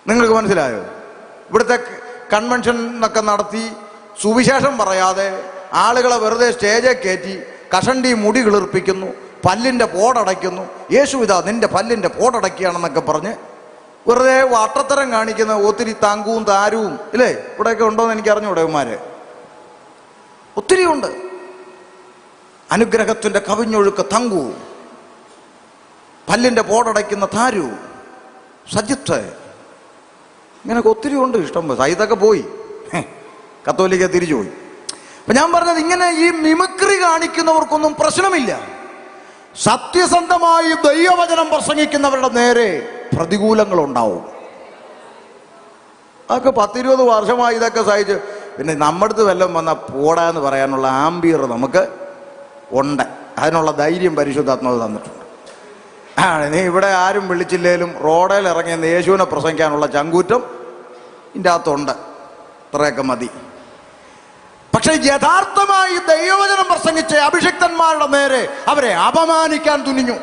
നിങ്ങൾക്ക് മനസ്സിലായോ? ഇവിടുത്തെ കൺവെൻഷൻ എന്നൊക്കെ നടത്തി സുവിശേഷം പറയാതെ ആളുകളെ വെറുതെ സ്റ്റേജിൽ കയറ്റി കഷണ്ടി മുടി കിളിർപ്പിക്കുന്നു, പല്ലിൻ്റെ പോടടയ്ക്കുന്നു. യേശു ഇതാ നിന്റെ പല്ലിൻ്റെ പോടടയ്ക്കുകയാണെന്നൊക്കെ പറഞ്ഞ് വെറുതെ വട്ടത്തരം കാണിക്കുന്ന ഒത്തിരി താങ്കുവും താരവും ഇല്ലേ ഇവിടെയൊക്കെ ഉണ്ടോയെന്ന് എനിക്ക് അറിഞ്ഞൂടെ ഇവന്മാര്? ഒത്തിരി ഉണ്ട്. അനുഗ്രഹത്തിൻ്റെ കവിഞ്ഞൊഴുക്ക് തങ്കുവും, പല്ലിൻ്റെ പോടടയ്ക്കുന്ന താരവും, സജിത്ത്, ഇങ്ങനെയൊക്കെ ഒത്തിരി ഉണ്ട്. ഇഷ്ടം സൈതൊക്കെ പോയി, കത്തോലിക്ക തിരിച്ചു പോയി. അപ്പൊ ഞാൻ പറഞ്ഞത്, ഇങ്ങനെ ഈ മിമിക്രി കാണിക്കുന്നവർക്കൊന്നും പ്രശ്നമില്ല. സത്യസന്ധമായി ദൈവവചനം പ്രസംഗിക്കുന്നവരുടെ നേരെ പ്രതികൂലങ്ങളുണ്ടാവും. അതൊക്കെ 10-20 വർഷമായി ഇതൊക്കെ സഹിച്ച് പിന്നെ നമ്മുടെ അടുത്ത് വല്ലതും വന്നാൽ പോടാന്ന് പറയാനുള്ള ആംബിയർ നമുക്ക് ഉണ്ട്. അതിനുള്ള ധൈര്യം പരിശുദ്ധാത്മാവ് തന്നിട്ടുണ്ട്. നീ ഇവിടെ ആരും വിളിച്ചില്ലേലും റോഡിൽ ഇറങ്ങിയ യേശുവിനെ പ്രസംഗിക്കാനുള്ള ചങ്കൂറ്റം ഇതിൻ്റെ അകത്തുണ്ട്. ഇത്രയൊക്കെ മതി. പക്ഷെ യഥാർത്ഥമായി ദൈവവചനം പ്രസംഗിച്ച അഭിഷിക്തന്മാരുടെ നേരെ അവരെ അപമാനിക്കാൻ തുനിഞ്ഞു,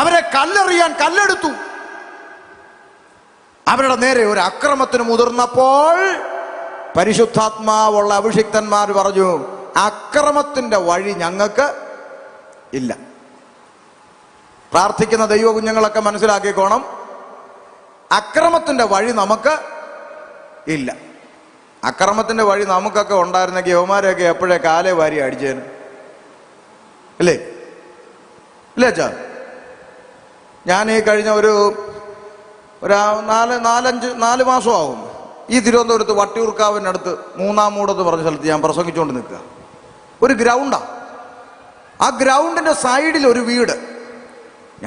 അവരെ കല്ലെറിയാൻ കല്ലെടുത്തു. അവരുടെ നേരെ ഒരു അക്രമത്തിന് മുതിർന്നപ്പോൾ പരിശുദ്ധാത്മാവുള്ള അഭിഷിക്തന്മാർ പറഞ്ഞു, അക്രമത്തിന്റെ വഴി ഞങ്ങൾക്ക് ഇല്ല. പ്രാർത്ഥിക്കുന്ന ദൈവ കുഞ്ഞുങ്ങളൊക്കെ മനസ്സിലാക്കിക്കോണം, അക്രമത്തിന്റെ വഴി നമുക്ക് ഇല്ല. അക്രമത്തിന്റെ വഴി നമുക്കൊക്കെ ഉണ്ടായിരുന്നെങ്കിൽ യവന്മാരെയൊക്കെ എപ്പോഴേ കാലേ വാരി അടിച്ചേന്, അല്ലേ? ഇല്ലേ അച്ഛാ? ഞാൻ ഈ കഴിഞ്ഞ ഒരു 4 മാസമാകും ഈ തിരുവനന്തപുരത്ത് വട്ടിയൂർക്കാവിനടുത്ത് മൂന്നാമൂടെന്ന് പറഞ്ഞ സ്ഥലത്ത് ഞാൻ പ്രസംഗിച്ചുകൊണ്ട് നിൽക്കുക. ഒരു ഗ്രൗണ്ടാ. ആ ഗ്രൗണ്ടിന്റെ സൈഡിൽ ഒരു വീട്.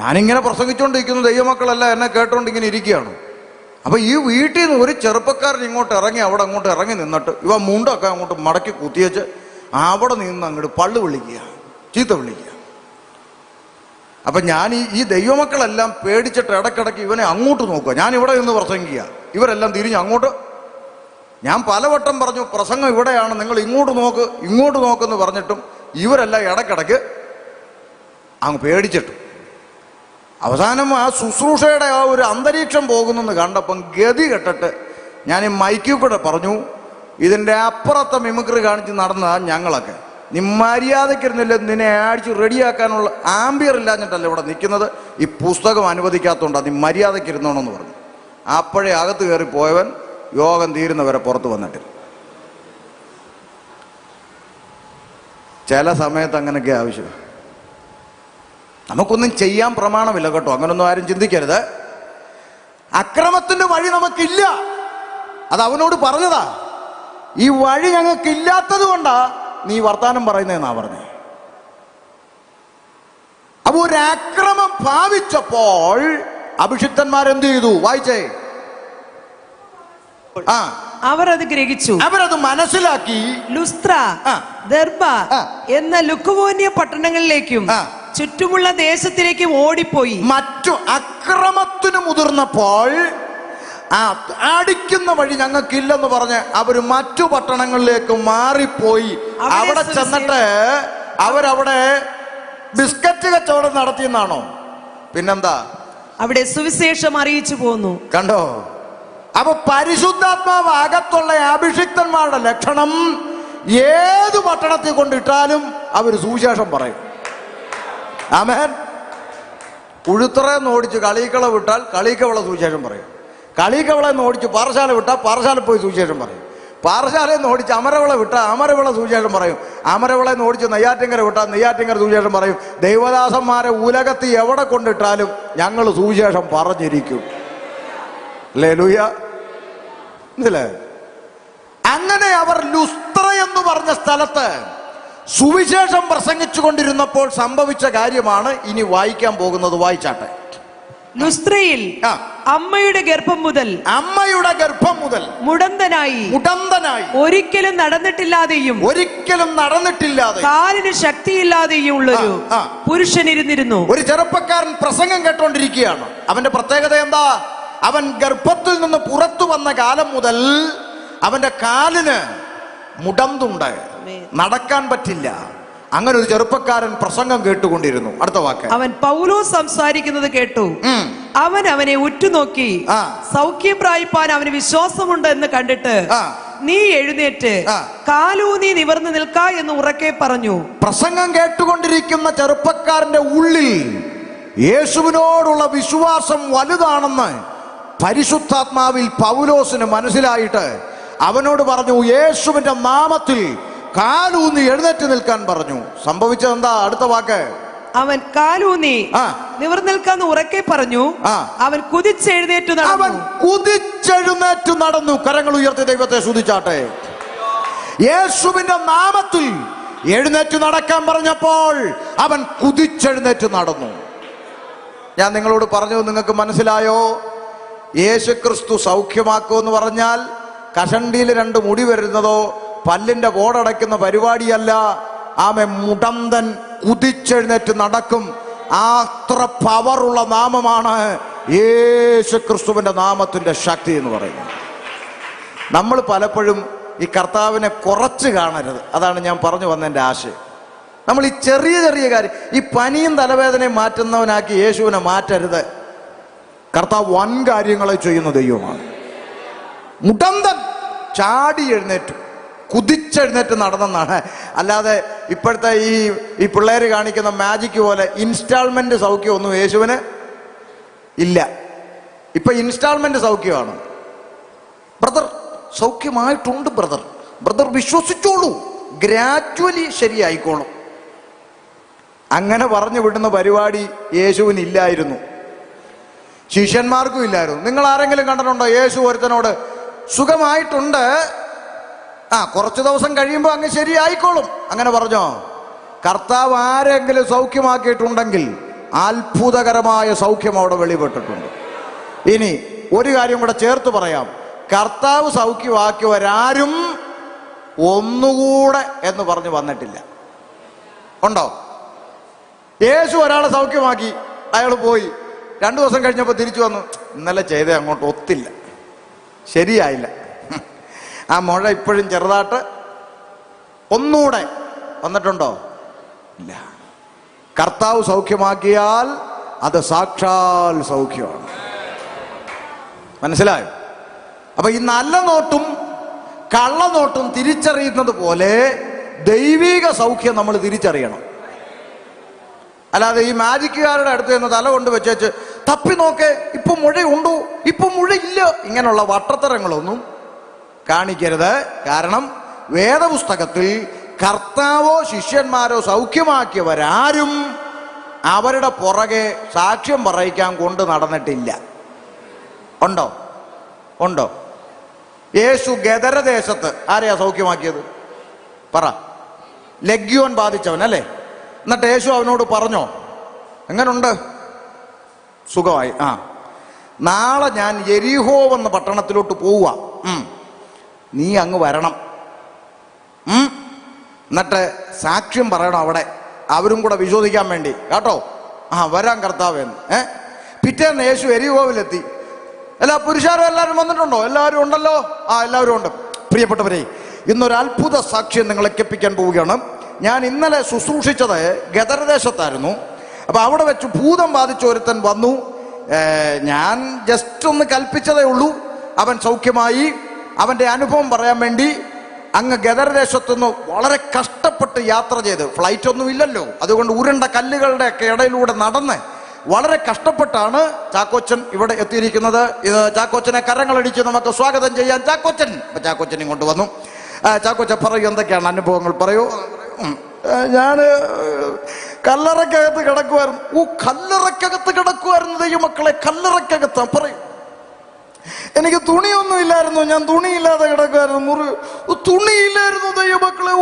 ഞാനിങ്ങനെ പ്രസംഗിച്ചുകൊണ്ടിരിക്കുന്നു, ദൈവമക്കളെല്ലാം എന്നെ കേട്ടോണ്ട് ഇങ്ങനെ ഇരിക്കുകയാണ്. അപ്പൊ ഈ വീട്ടിൽ നിന്ന് ഒരു ചെറുപ്പക്കാരൻ ഇങ്ങോട്ട് ഇറങ്ങി അവിടെ അങ്ങോട്ട് ഇറങ്ങി നിന്നിട്ട് ഇവ മുണ്ടൊക്കെ അങ്ങോട്ട് മടക്കി കുത്തിയേച്ച് അവിടെ നിന്ന് അങ്ങോട്ട് പള്ളു വിളിക്കുക, ചീത്ത വിളിക്കുക. അപ്പൊ ഞാൻ ഈ ദൈവമക്കളെല്ലാം പേടിച്ചിട്ട് ഇടയ്ക്കിടയ്ക്ക് ഇവനെ അങ്ങോട്ട് നോക്കുക. ഞാൻ ഇവിടെ നിന്ന് പ്രസംഗിക്കുക, ഇവരെല്ലാം തിരിഞ്ഞ് അങ്ങോട്ട്. ഞാൻ പലവട്ടം പറഞ്ഞു പ്രസംഗം ഇവിടെയാണ്, നിങ്ങൾ ഇങ്ങോട്ട് നോക്ക് ഇങ്ങോട്ട് നോക്കെന്ന് പറഞ്ഞിട്ടും ഇവരെല്ലാം ഇടയ്ക്കിടയ്ക്ക് അങ്ങ് പേടിച്ചിട്ടു. അവസാനം ആ ശുശ്രൂഷയുടെ ആ ഒരു അന്തരീക്ഷം പോകുന്നെന്ന് കണ്ടപ്പം ഗതി കെട്ടിട്ട് ഞാൻ ഈ മൈക്കിൽ കൂടെ പറഞ്ഞു, ഇതിൻ്റെ അപ്പുറത്തെ മിമിക്രി കാണിച്ച് നടന്നതാണ് ഞങ്ങളൊക്കെ. നീ മര്യാദയ്ക്കിരുന്നില്ല, നിന്നെ അടിച്ച് റെഡിയാക്കാനുള്ള ആംബിയർ ഇല്ലാഞ്ഞിട്ടല്ല ഇവിടെ നിൽക്കുന്നത്, ഈ പുസ്തകം അനുവദിക്കാത്തതുകൊണ്ടാണ്, നീ മര്യാദയ്ക്കിരുന്നോണമെന്ന് പറഞ്ഞു. അപ്പോഴേ അകത്ത് കയറി പോയവൻ യോഗം തീരുന്നവരെ പുറത്ത് വന്നിട്ടില്ല. ചില സമയത്ത് അങ്ങനെയൊക്കെ ആവശ്യം. നമുക്കൊന്നും ചെയ്യാൻ പ്രമാണമില്ല കേട്ടോ, അങ്ങനൊന്നും ആരും ചിന്തിക്കരുത്. അക്രമത്തിന്റെ വഴി നമുക്കില്ല, അത് അവനോട് പറഞ്ഞതാ. ഈ വഴി ഞങ്ങൾക്കില്ലാത്തത് കൊണ്ടാ നീ വർത്താനം പറയുന്നതെന്നാ പറഞ്ഞേ. അപ്പൊ ഒരു അക്രമം ഭാവിച്ചപ്പോൾ അഭിഷിക്തന്മാരെന്ത് ചെയ്തു? വായിച്ചേ. അവർ അത് ഗ്രഹിച്ചു, അവരത് മനസ്സിലാക്കി. ലുസ്ത്ര, ദർബ എന്ന ലുക്കവോന്യ പട്ടണങ്ങളിലേക്കും ചുറ്റുമുള്ള ദേശത്തിലേക്ക് ഓടിപ്പോയി. മറ്റു അക്രമത്തിന് മുതിർന്നപ്പോൾ അടിക്കുന്ന വഴി ഞങ്ങൾക്കില്ലെന്ന് പറഞ്ഞ് അവര് മറ്റു പട്ടണങ്ങളിലേക്ക് മാറിപ്പോയി. അവിടെ ചെന്നിട്ട് അവരവിടെ ബിസ്ക്കറ്റ് കച്ചവടം നടത്തിയെന്നാണോ? പിന്നെന്താ? അവിടെ സുവിശേഷം അറിയിച്ചു പോന്നു. കണ്ടോ? അപ്പൊ പരിശുദ്ധാത്മാവ് അകത്തുള്ള അഭിഷിക്തന്മാരുടെ ലക്ഷണം ഏത് പട്ടണത്തിൽ കൊണ്ടിട്ടാലും അവർ സുവിശേഷം പറയും. ആമേൻ. ഉഴുത്തറയെന്ന് ഓടിച്ച് കളീക്കള വിട്ടാൽ കളീക്കവള സുവിശേഷം പറയും. കളീക്കവളെന്ന് ഓടിച്ച് പാറശാല വിട്ടാൽ പാറശാല പോയി സുവിശേഷം പറയും. പാറശാലയെന്ന് ഓടിച്ച് അമരവിള വിട്ടാൽ അമരവിള സുവിശേഷം പറയും. അമരവിളയെന്ന് ഓടിച്ച് നെയ്യാറ്റിങ്കര വിട്ടാൽ നെയ്യാറ്റിങ്കര സുവിശേഷം പറയും. ദൈവദാസന്മാരെ ഉലകത്ത് എവിടെ കൊണ്ടിട്ടാലും ഞങ്ങൾ സുവിശേഷം പറഞ്ഞിരിക്കും. ഹല്ലേലൂയ. ഇതില്ലേ അങ്ങനെ അവർ ലുസ്ത്ര എന്ന് പറഞ്ഞ സ്ഥലത്ത് സുവിശേഷം പ്രസംഗിച്ചു കൊണ്ടിരുന്നപ്പോൾ സംഭവിച്ച കാര്യമാണ് ഇനി വായിക്കാൻ പോകുന്നത്. വായിച്ചാട്ടെ. ലുസ്ത്രയിൽ അമ്മയുടെ ഗർഭം മുതൽ മുടന്തനായി ഒരിക്കലും നടന്നിട്ടില്ലാതെയും കാലിന് ശക്തിയില്ലാതെയും ഉള്ളൊരു പുരുഷൻ ഇരുന്നിരുന്നു. ഒരു ചെറുപ്പക്കാരൻ പ്രസംഗം കേട്ടോണ്ടിരിക്കുകയാണ്. അവന്റെ പ്രത്യേകത എന്താ? അവൻ ഗർഭത്തിൽ നിന്ന് പുറത്തു വന്ന കാലം മുതൽ അവന്റെ കാലിന് മുടന്തുണ്ട്, നടക്കാൻ പറ്റില്ല. അങ്ങനെ ഒരു ചെറുപ്പക്കാരൻ പ്രസംഗം കേട്ടുകൊണ്ടിരുന്നു. അടുത്ത വാക്ക്, അവൻ പൗലോസ് സംസാരിക്കുന്നത് കേട്ടു. അവൻ അവനെ ഉറ്റുനോക്കി സൗഖ്യം പ്രാപിപ്പാൻ അവന് വിശ്വാസമുണ്ട് എന്ന് കണ്ടിട്ട് നീ എഴുന്നേറ്റ് കാലൂന്നി നിവർന്നു നിൽക്ക എന്ന് ഉറക്കെ പറഞ്ഞു. പ്രസംഗം കേട്ടുകൊണ്ടിരിക്കുന്ന ചെറുപ്പക്കാരന്റെ ഉള്ളിൽ യേശുവിനോടുള്ള വിശ്വാസം വലുതാണെന്ന് പരിശുദ്ധാത്മാവിൽ പൗലോസിന് മനസ്സിലായിട്ട് അവനോട് പറഞ്ഞു, യേശുവിന്റെ നാമത്തിൽ കാലൂന്നി എഴുന്നേറ്റ് നിൽക്കാൻ പറഞ്ഞു. സംഭവിച്ചത് എന്താ? അടുത്ത വാക്ക്, അവൻ കാലൂന്നി നിവർന്നിൽക്കാന്ന് ഉറക്കെ പറഞ്ഞു. അവൻ കുതിച്ചെഴുന്നേറ്റു നടന്നു. കരങ്ങൾ ഉയർത്തി ദൈവത്തെ സ്തുതിച്ചാട്ടെ. യേശുവിന്റെ നാമത്തിൽ എഴുന്നേറ്റ് നടക്കാൻ പറഞ്ഞപ്പോൾ അവൻ കുതിച്ചെഴുന്നേറ്റ് നടന്നു. ഞാൻ നിങ്ങളോട് പറഞ്ഞു, നിങ്ങൾക്ക് മനസ്സിലായോ? യേശുക്രിസ്തു സൗഖ്യമാക്കുമെന്ന് പറഞ്ഞാൽ കഷണ്ടിയിൽ 2 മുടി വരുന്നതോ പല്ലിന്റെ ബോർഡടയ്ക്കുന്ന പരിപാടിയല്ല. ആമേ, മുടന്തൻ കുതിച്ചെഴുന്നേറ്റ് നടക്കും. അത്ര പവറുള്ള നാമമാണ് യേശുക്രിസ്തുവിന്റെ നാമത്തിന്റെ ശക്തി എന്ന് പറയുന്നത്. നമ്മൾ പലപ്പോഴും ഈ കർത്താവിനെ കുറച്ച് കാണരുത്. അതാണ് ഞാൻ പറഞ്ഞു വന്നതിൻ്റെ ആശയം. നമ്മൾ ഈ ചെറിയ ചെറിയ കാര്യം, ഈ പനിയും തലവേദനയും മാറ്റുന്നവനാക്കി യേശുവിനെ മാറ്റരുത്. കർത്താവ് വൻ കാര്യങ്ങളെ ചെയ്യുന്ന ദൈവമാണ്. മുടന്തൻ ചാടി എഴുന്നേറ്റു, കുതിച്ചെഴുന്നേറ്റ് നടന്നെന്നാണ്. അല്ലാതെ ഇപ്പോഴത്തെ ഈ പിള്ളേർ കാണിക്കുന്ന മാജിക്ക് പോലെ ഇൻസ്റ്റാൾമെന്റ് സൗഖ്യമൊന്നും യേശുവിന് ഇല്ല. ഇപ്പൊ ഇൻസ്റ്റാൾമെന്റ് സൗഖ്യമാണ്. ബ്രദർ സൗഖ്യമായിട്ടുണ്ട്, ബ്രദർ വിശ്വസിച്ചോളൂ, ഗ്രാജുവലി ശരിയായിക്കോളും. അങ്ങനെ പറഞ്ഞു വിടുന്ന പരിപാടി യേശുവിന് ഇല്ലായിരുന്നു, ശിഷ്യന്മാർക്കും ഇല്ലായിരുന്നു. നിങ്ങൾ ആരെങ്കിലും കണ്ടിട്ടുണ്ടോ യേശു ഒരുത്തനോട് സുഖമായിട്ടുണ്ട്, കുറച്ച് ദിവസം കഴിയുമ്പോൾ അങ്ങ് ശരിയായിക്കോളും അങ്ങനെ പറഞ്ഞോ? കർത്താവ് ആരെങ്കിലും സൗഖ്യമാക്കിയിട്ടുണ്ടെങ്കിൽ അത്ഭുതകരമായ സൗഖ്യം അവിടെ വെളിപ്പെട്ടിട്ടുണ്ട്. ഇനി ഒരു കാര്യം കൂടെ ചേർത്ത് പറയാം, കർത്താവ് സൗഖ്യമാക്കിയവരാരും ഒന്നുകൂടെ എന്ന് പറഞ്ഞു വന്നിട്ടില്ല. ഉണ്ടോ? യേശു ഒരാളെ സൗഖ്യമാക്കി, അയാൾ പോയി, 2 ദിവസം കഴിഞ്ഞപ്പോൾ തിരിച്ചു വന്നു, ഇന്നലെ ചെയ്തേ അങ്ങോട്ട് ഒത്തില്ല, ശരിയായില്ല, ആ മുഴ ഇപ്പോഴും ചെറുതായിട്ട്, ഒന്നുകൂടെ വന്നിട്ടുണ്ടോ? ഇല്ല. കർത്താവ് സൗഖ്യമാക്കിയാൽ അത് സാക്ഷാൽ സൗഖ്യമാണ്. മനസ്സിലായോ? അപ്പൊ ഈ നല്ല നോട്ടും കള്ളനോട്ടും തിരിച്ചറിയുന്നത് പോലെ ദൈവിക സൗഖ്യം നമ്മൾ തിരിച്ചറിയണം. അല്ലാതെ ഈ മാജിക്കുകാരുടെ അടുത്ത് നിന്ന് തല കൊണ്ട് വെച്ചേച്ച് തപ്പി നോക്കേ, ഇപ്പൊ മുഴയുണ്ടോ, ഇപ്പൊ മുഴയില്ല, ഇങ്ങനെയുള്ള വട്ടത്തരങ്ങളൊന്നും കാണിക്കരുത്. കാരണം വേദപുസ്തകത്തിൽ കർത്താവോ ശിഷ്യന്മാരോ സൗഖ്യമാക്കിയവരാരും അവരുടെ പുറകെ സാക്ഷ്യം പറയിക്കാൻ കൊണ്ട് നടന്നിട്ടില്ല. ഉണ്ടോ? ഉണ്ടോ? യേശു ഗദരദേശത്ത് ആരെയാ സൗഖ്യമാക്കിയത്? പറ. ലഗ്യോൻ ബാധിച്ചവൻ അല്ലേ? എന്നിട്ട് യേശു അവനോട് പറഞ്ഞോ, എങ്ങനുണ്ട്? സുഖമായി. നാളെ ഞാൻ യെരിഹോ എന്ന പട്ടണത്തിലോട്ട് പോവുക, നീ അങ്ങ് വരണം, എന്നിട്ട് സാക്ഷ്യം പറയണം അവിടെ, അവരും കൂടെ വിശ്വസിക്കാൻ വേണ്ടി കേട്ടോ. വരാൻ കർത്താവെന്ന്. പിറ്റേന്ന് യേശു യെരിഹോവിലെത്തി. എല്ലാ പുരുഷാരും എല്ലാവരും വന്നിട്ടുണ്ടോ? എല്ലാവരും ഉണ്ടല്ലോ. എല്ലാവരും ഉണ്ട്. പ്രിയപ്പെട്ടവരെ, ഇന്നൊരു അത്ഭുത സാക്ഷ്യം നിങ്ങളെ കേൾപ്പിക്കാൻ പോവുകയാണ്. ഞാൻ ഇന്നലെ ശുശ്രൂഷിച്ചത് ഗദരദേശത്തായിരുന്നു. അപ്പൊ അവിടെ വെച്ച് ഭൂതം ബാധിച്ച ഒരുത്തൻ വന്നു. ഞാൻ ജസ്റ്റ് ഒന്ന് കൽപ്പിച്ചതേ ഉള്ളൂ. അവൻ സൗഖ്യമായി. അവന്റെ അനുഭവം പറയാൻ വേണ്ടി അങ്ങ് ഗദരദേശത്തുനിന്ന് വളരെ കഷ്ടപ്പെട്ട് യാത്ര ചെയ്ത്, ഫ്ലൈറ്റ് ഒന്നും ഇല്ലല്ലോ, അതുകൊണ്ട് ഉരുണ്ട കല്ലുകളുടെ ഒക്കെ ഇടയിലൂടെ നടന്ന് വളരെ കഷ്ടപ്പെട്ടാണ് ചാക്കോച്ചൻ ഇവിടെ എത്തിയിരിക്കുന്നത്. ഇത് ചാക്കോച്ചനെ കരങ്ങളടിച്ച് നമുക്ക് സ്വാഗതം ചെയ്യാൻ ചാക്കോച്ചനെ കൊണ്ടുവന്നു. ചാക്കോച്ചൻ പറയൂ, എന്തൊക്കെയാണ് അനുഭവങ്ങൾ? പറയൂ. ഞാൻ കല്ലറക്കകത്ത് കിടക്കുമായിരുന്നു. കല്ലറക്കകത്ത് കിടക്കുമായിരുന്നു ദൈവമക്കളെ, കല്ലറക്കകത്ത്. പറയൂ. എനിക്ക് തുണിയൊന്നും ഇല്ലായിരുന്നു, ഞാൻ തുണിയില്ലാതെ കിടക്കുമായിരുന്നു. തുണിയില്ലായിരുന്നു ദൈവമക്കളെ.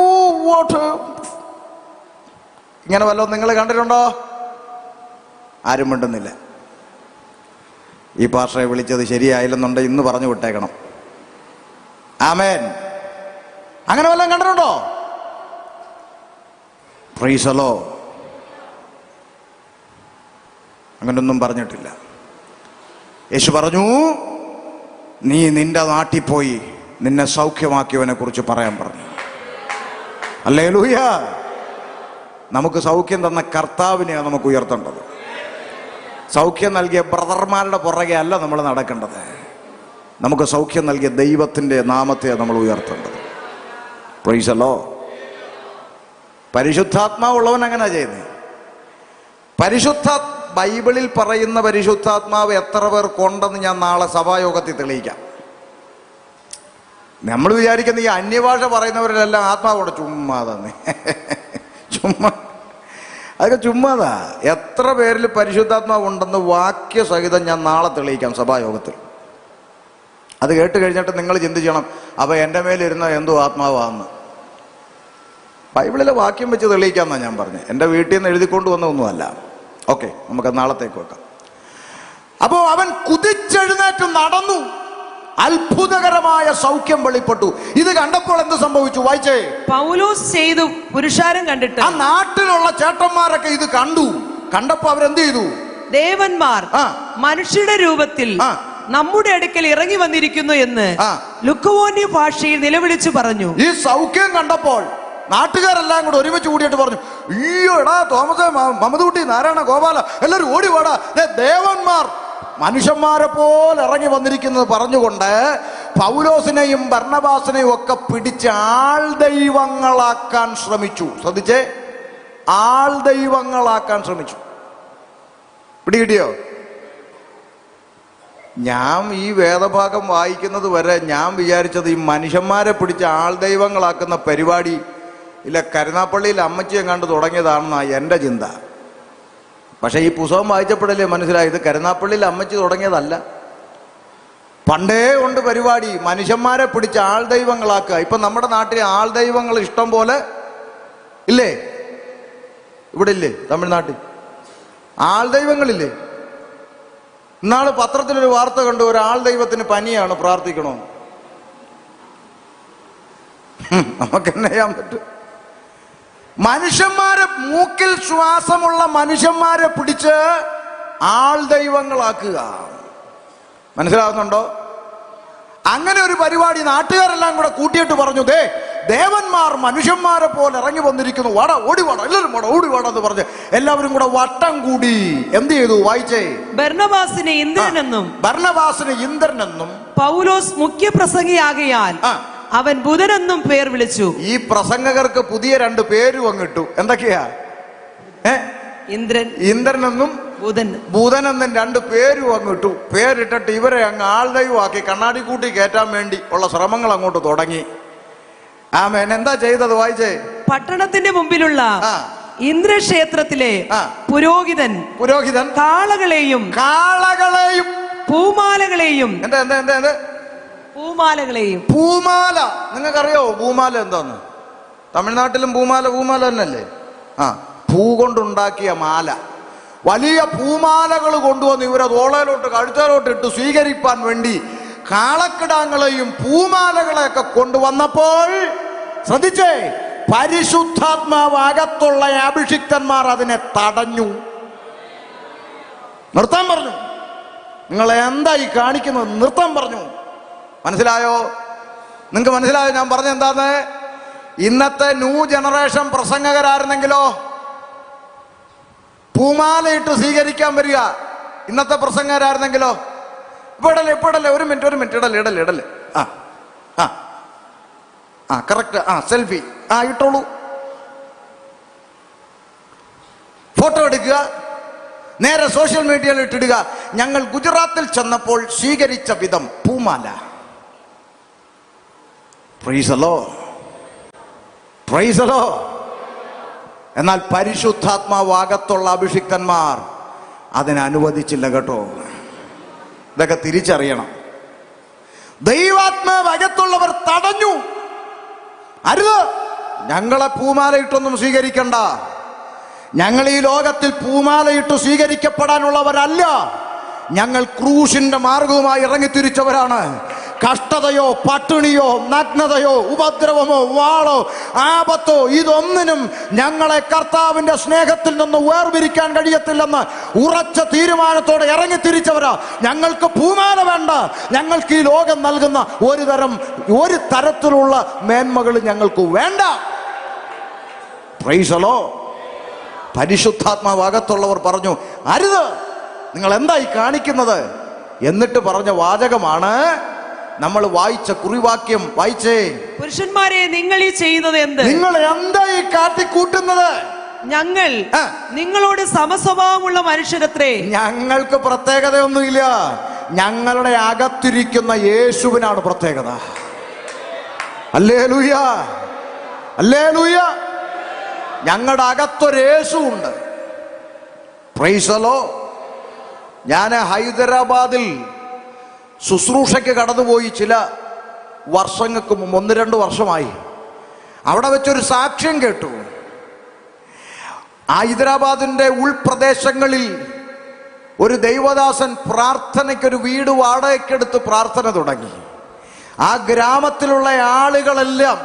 വാട്ട്, ഇങ്ങനെ വല്ലതും നിങ്ങൾ കണ്ടിട്ടുണ്ടോ? ആരും മിണ്ടുന്നില്ല. ഈ പാസ്റ്ററെ വിളിച്ചത് ശരിയായില്ലെന്നുണ്ട് ഇന്ന് പറഞ്ഞു വിട്ടേക്കണം. ആമേൻ. അങ്ങനെ വല്ലതും കണ്ടിട്ടുണ്ടോ? Price the Lord. അങ്ങനൊന്നും പറഞ്ഞിട്ടില്ല. യേശു പറഞ്ഞു, നീ നിന്റെ നാട്ടിൽ പോയി നിന്നെ സൗഖ്യമാക്കിയവനെ കുറിച്ച് പറയാൻ പറഞ്ഞു. ഹല്ലേലൂയ. നമുക്ക് സൗഖ്യം തന്ന കർത്താവിനെയാണ് നമുക്ക് ഉയർത്തേണ്ടത്. സൗഖ്യം നൽകിയ ബ്രദർമാരുടെ പുറകെ അല്ല നമ്മൾ നടക്കേണ്ടത്. നമുക്ക് സൗഖ്യം നൽകിയ ദൈവത്തിൻ്റെ നാമത്തെ നമ്മൾ ഉയർത്തേണ്ടത്. Praise the lord. പരിശുദ്ധാത്മാവുള്ളവൻ അങ്ങനെ ചെയ്യുന്നത്. ബൈബിളിൽ പറയുന്ന പരിശുദ്ധാത്മാവ് എത്ര പേർ കൊണ്ടെന്ന് ഞാൻ നാളെ സഭായോഗത്തിൽ തെളിയിക്കാം. നമ്മൾ വിചാരിക്കുന്ന ഈ അന്യഭാഷ പറയുന്നവരിലെല്ലാം ആത്മാവോടെ ചുമ്മാ തന്നെ ചുമ്മാ, അതൊക്കെ ചുമ്മാതാ. എത്ര പേരിൽ പരിശുദ്ധാത്മാവ് ഉണ്ടെന്ന് വാക്യസഹിതം ഞാൻ നാളെ തെളിയിക്കാം സഭായോഗത്തിൽ. അത് കേട്ട് കഴിഞ്ഞിട്ട് നിങ്ങൾ ചിന്തിക്കണം, അപ്പോൾ എൻ്റെ മേലിരുന്ന എന്തോ ആത്മാവാന്ന്. ബൈബിളിലെ വാക്യം വെച്ച് തെളിയിക്കാമെന്നാണ് ഞാൻ പറഞ്ഞത്. എൻ്റെ വീട്ടിൽ നിന്ന് എഴുതിക്കൊണ്ട് വന്നതൊന്നുമല്ല. ഓക്കെ, നമുക്ക് നാളത്തേക്ക് വെക്കാം. അപ്പോൾ അവൻ കുതിച്ചെഴുന്നേറ്റ് നടന്നു, അത്ഭുതകരമായ സൗഖ്യം വെളിപ്പെട്ടു. ഇത് കണ്ടപ്പോൾ എന്ത് സംഭവിച്ചു? വായിച്ചേ. പൗലോസ് ചെയ്തു പുരുഷാരം കണ്ടിട്ട്, ആ നാട്ടിലുള്ള ചേട്ടന്മാരൊക്കെ ഇത് കണ്ടപ്പോ അവരെന്ത് ചെയ്തു? ദേവന്മാർ മനുഷ്യരുടെ രൂപത്തിൽ നമ്മുടെ അടുക്കൽ ഇറങ്ങി വന്നിരിക്കുന്നു എന്ന് ലുക്കവോന്യ ഭാഷയിൽ നിലവിളിച്ചു പറഞ്ഞു. ഈ സൗഖ്യം കണ്ടപ്പോൾ നാട്ടുകാരെല്ലാം കൂടെ ഒരുമിച്ച് കൂടിയിട്ട് പറഞ്ഞു, അയ്യോ എടാ തോമസ്, മമദൂട്ടി, നാരായണ, ഗോപാല, എല്ലാവരും ഓടി വാടാ, ദേവന്മാർ മനുഷ്യന്മാരെ പോലെ ഇറങ്ങി വന്നിരിക്കുന്നത് പറഞ്ഞുകൊണ്ട് പൗലോസിനെയും ബർന്നബാസിനെയും ഒക്കെ പിടിച്ച് ആൾ ദൈവങ്ങളാക്കാൻ ശ്രമിച്ചു. ശ്രദ്ധിച്ചേ, ആൾ ദൈവങ്ങളാക്കാൻ ശ്രമിച്ചു. പിടികിട്ടിയോ? ഞാൻ ഈ വേദഭാഗം വായിക്കുന്നത് വരെ ഞാൻ വിചാരിച്ചത് ഈ മനുഷ്യന്മാരെ പിടിച്ച് ആൾ ദൈവങ്ങളാക്കുന്ന പരിപാടി ഇല്ല കരുനാപ്പള്ളിയിൽ അമ്മച്ചിയെ കണ്ട് തുടങ്ങിയതാണെന്നാണ് എൻ്റെ ചിന്ത. പക്ഷേ ഈ പുസ്തകം വായിച്ചപ്പോഴല്ലേ മനസ്സിലായത് കരുനാപ്പള്ളിയിൽ അമ്മച്ചി തുടങ്ങിയതല്ല. പണ്ടേ ഉണ്ട് പരിപാടി, മനുഷ്യന്മാരെ പിടിച്ച് ആൾ ദൈവങ്ങളാക്കുക. ഇപ്പം നമ്മുടെ നാട്ടിലെ ആൾ ദൈവങ്ങൾ ഇഷ്ടം പോലെ ഇല്ലേ? ഇവിടെ ഇല്ലേ? തമിഴ്നാട്ടിൽ ആൾ ദൈവങ്ങളില്ലേ? ഇന്നാള് പത്രത്തിലൊരു വാർത്ത കണ്ടു, ഒരാൾ ദൈവത്തിന് പനിയാണ്, പ്രാർത്ഥിക്കണമെന്ന്. നമുക്ക് എന്നെ ചെയ്യാൻ പറ്റും? മനുഷ്യന്മാരെ, മൂക്കിൽ ശ്വാസമുള്ള മനുഷ്യന്മാരെ പിടിച്ച് ആൾ ദൈവങ്ങളാക്കുക. മനസ്സിലാവുന്നുണ്ടോ? അങ്ങനെ ഒരു പരിപാടി നാട്ടുകാരെല്ലാം കൂടെ കൂട്ടിയിട്ട് പറഞ്ഞു, ദേവന്മാർ മനുഷ്യന്മാരെ പോലെ ഇറങ്ങി വന്നിരിക്കുന്നു, വാടാ, ഓടി വാടാ, എല്ലാവരും വാടാ, ഓടി വാടാ എന്ന് പറഞ്ഞ് എല്ലാവരും കൂടെ വട്ടം കൂടി എന്ത് ചെയ്തു? വായിച്ചേ. ബർന്നബാസിനെ ഇന്ദ്രനെന്നും പൗലോസ് മുഖ്യ പ്രസംഗിയാകയാൽ അവൻ ബുധനെന്നും പേർ വിളിച്ചു. ഈ പ്രസംഗകർക്ക് പുതിയ രണ്ട് പേരും അങ്ങിട്ടു. എന്തൊക്കെയാ? ഇന്ദ്രനെന്നും ബുധനെന്നും രണ്ട് പേരും അങ്ങിട്ടു. പേരിട്ടിട്ട് ഇവരെ അങ്ങ് ആൾദൈവമാക്കി കണ്ണാടി കൂട്ടി കയറ്റാൻ വേണ്ടി ഉള്ള ശ്രമങ്ങൾ അങ്ങോട്ട് തുടങ്ങി. ആമേൻ. എന്താ ചെയ്തത്? വായിച്ചേ. പട്ടണത്തിന്റെ മുമ്പിലുള്ള ഇന്ദ്രക്ഷേത്രത്തിലെ പുരോഹിതൻ കാളകളെയും പൂമാലകളെയും പൂമാല, നിങ്ങൾക്കറിയോ പൂമാല എന്താന്ന്? തമിഴ്നാട്ടിലും പൂമാല തന്നെയല്ലേ? പൂ കൊണ്ടുണ്ടാക്കിയ മാല, വലിയ പൂമാലകൾ കൊണ്ടുവന്ന് ഇവരെ തോളയിലോട്ട് കഴുത്തേലോട്ട് ഇട്ട് സ്വീകരിപ്പാൻ വേണ്ടി കാളക്കിടാങ്ങളെയും പൂമാലകളെയൊക്കെ കൊണ്ടുവന്നപ്പോൾ ശ്രദ്ധിച്ചേ, പരിശുദ്ധാത്മാവ് അകത്തുള്ള അഭിഷിക്തന്മാർ അതിനെ തടഞ്ഞു, നിർത്താൻ പറഞ്ഞു. നിങ്ങൾ എന്താ ഈ കാണിക്കുന്നത്? നിർത്താൻ പറഞ്ഞു. മനസ്സിലായോ? നിങ്ങൾക്ക് മനസ്സിലായോ ഞാൻ പറഞ്ഞ എന്താന്ന്? ഇന്നത്തെ ന്യൂ ജനറേഷൻ പ്രസംഗകരായിരുന്നെങ്കിലോ പൂമാലയിട്ട് സ്വീകരിക്കാൻ വരിക. ഇന്നത്തെ പ്രസംഗകരായിരുന്നെങ്കിലോ ഇപ്പടല്ലേ ഒരു മിനിറ്റ് ഇടല്ലേ കറക്റ്റ്. സെൽഫി ഇട്ടോളൂ, ഫോട്ടോ എടുക്കുക, നേരെ സോഷ്യൽ മീഡിയയിൽ ഇട്ടിടുക. ഞങ്ങൾ ഗുജറാത്തിൽ ചെന്നപ്പോൾ സ്വീകരിച്ച വിധം പൂമാല. Praise the lord. എന്നാൽ പരിശുദ്ധാത്മാവ് അകത്തുള്ള അഭിഷിക്തന്മാർ അതിനെ അനുവദിച്ചില്ല കേട്ടോ. ഇതൊക്കെ തിരിച്ചറിയണം. ദൈവാത്മാവ് അകത്തുള്ളവർ തടഞ്ഞു. അരുത്, ഞങ്ങളെ പൂമാലയിട്ടൊന്നും സ്വീകരിക്കണ്ട. ഞങ്ങൾ ഈ ലോകത്തിൽ പൂമാലയിട്ട് സ്വീകരിക്കപ്പെടാനുള്ളവരല്ല. ഞങ്ങൾ ക്രൂശിന്റെ മാർഗവുമായി ഇറങ്ങിത്തിരിച്ചവരാണ്. കഷ്ടതയോ പട്ടിണിയോ നഗ്നതയോ ഉപദ്രവമോ വാളോ ആപത്തോ ഇതൊന്നിനും ഞങ്ങളെ കർത്താവിന്റെ സ്നേഹത്തിൽ നിന്ന് വേർപിരിക്കാൻ കഴിയത്തില്ലെന്ന് ഉറച്ച തീരുമാനത്തോടെ ഇറങ്ങിത്തിരിച്ചവരാ. ഞങ്ങൾക്ക് പൂമാല വേണ്ട. ഞങ്ങൾക്ക് ഈ ലോകം നൽകുന്ന ഒരു തരത്തിലുള്ള മേന്മകൾ ഞങ്ങൾക്ക് വേണ്ട. Price the Lord. പരിശുദ്ധാത്മാവ് അകത്തുള്ളവർ പറഞ്ഞു, അരുത്, നിങ്ങൾ എന്തായി കാണിക്കുന്നത് എന്നിട്ട് പറഞ്ഞ വാചകമാണ് നമ്മൾ വായിച്ച കുറിവാക്യം. വായിച്ചേ. പുരുഷന്മാരെ, നിങ്ങൾ ഈ ചെയ്യുന്നത് എന്ത്? നിങ്ങൾ എന്തായി കാട്ടിക്കൂട്ടുന്നത്? ഞങ്ങൾ നിങ്ങളോട് സമസ്വഭാവമുള്ള മനുഷ്യരത്രേ. ഞങ്ങൾക്ക് പ്രത്യേകതയൊന്നുമില്ല. ഞങ്ങളുടെ അകത്തിരിക്കുന്ന യേശുവിനാണ് പ്രത്യേകത. Hallelujah, hallelujah. ഞങ്ങളുടെ അകത്തൊരു യേശുവുണ്ട്. Price the Lord. ഞാൻ ഹൈദരാബാദിൽ ശുശ്രൂഷയ്ക്ക് കടന്നുപോയി ചില വർഷങ്ങൾക്ക് മുമ്പ്, 1-2 വർഷമായി. അവിടെ വെച്ചൊരു സാക്ഷ്യം കേട്ടു. ഹൈദരാബാദിന്റെ ഉൾപ്രദേശങ്ങളിൽ ഒരു ദൈവദാസൻ പ്രാർത്ഥനയ്ക്കൊരു വീട് വാടകയ്ക്കെടുത്ത് പ്രാർത്ഥന തുടങ്ങി. ആ ഗ്രാമത്തിലുള്ള ആളുകളെല്ലാം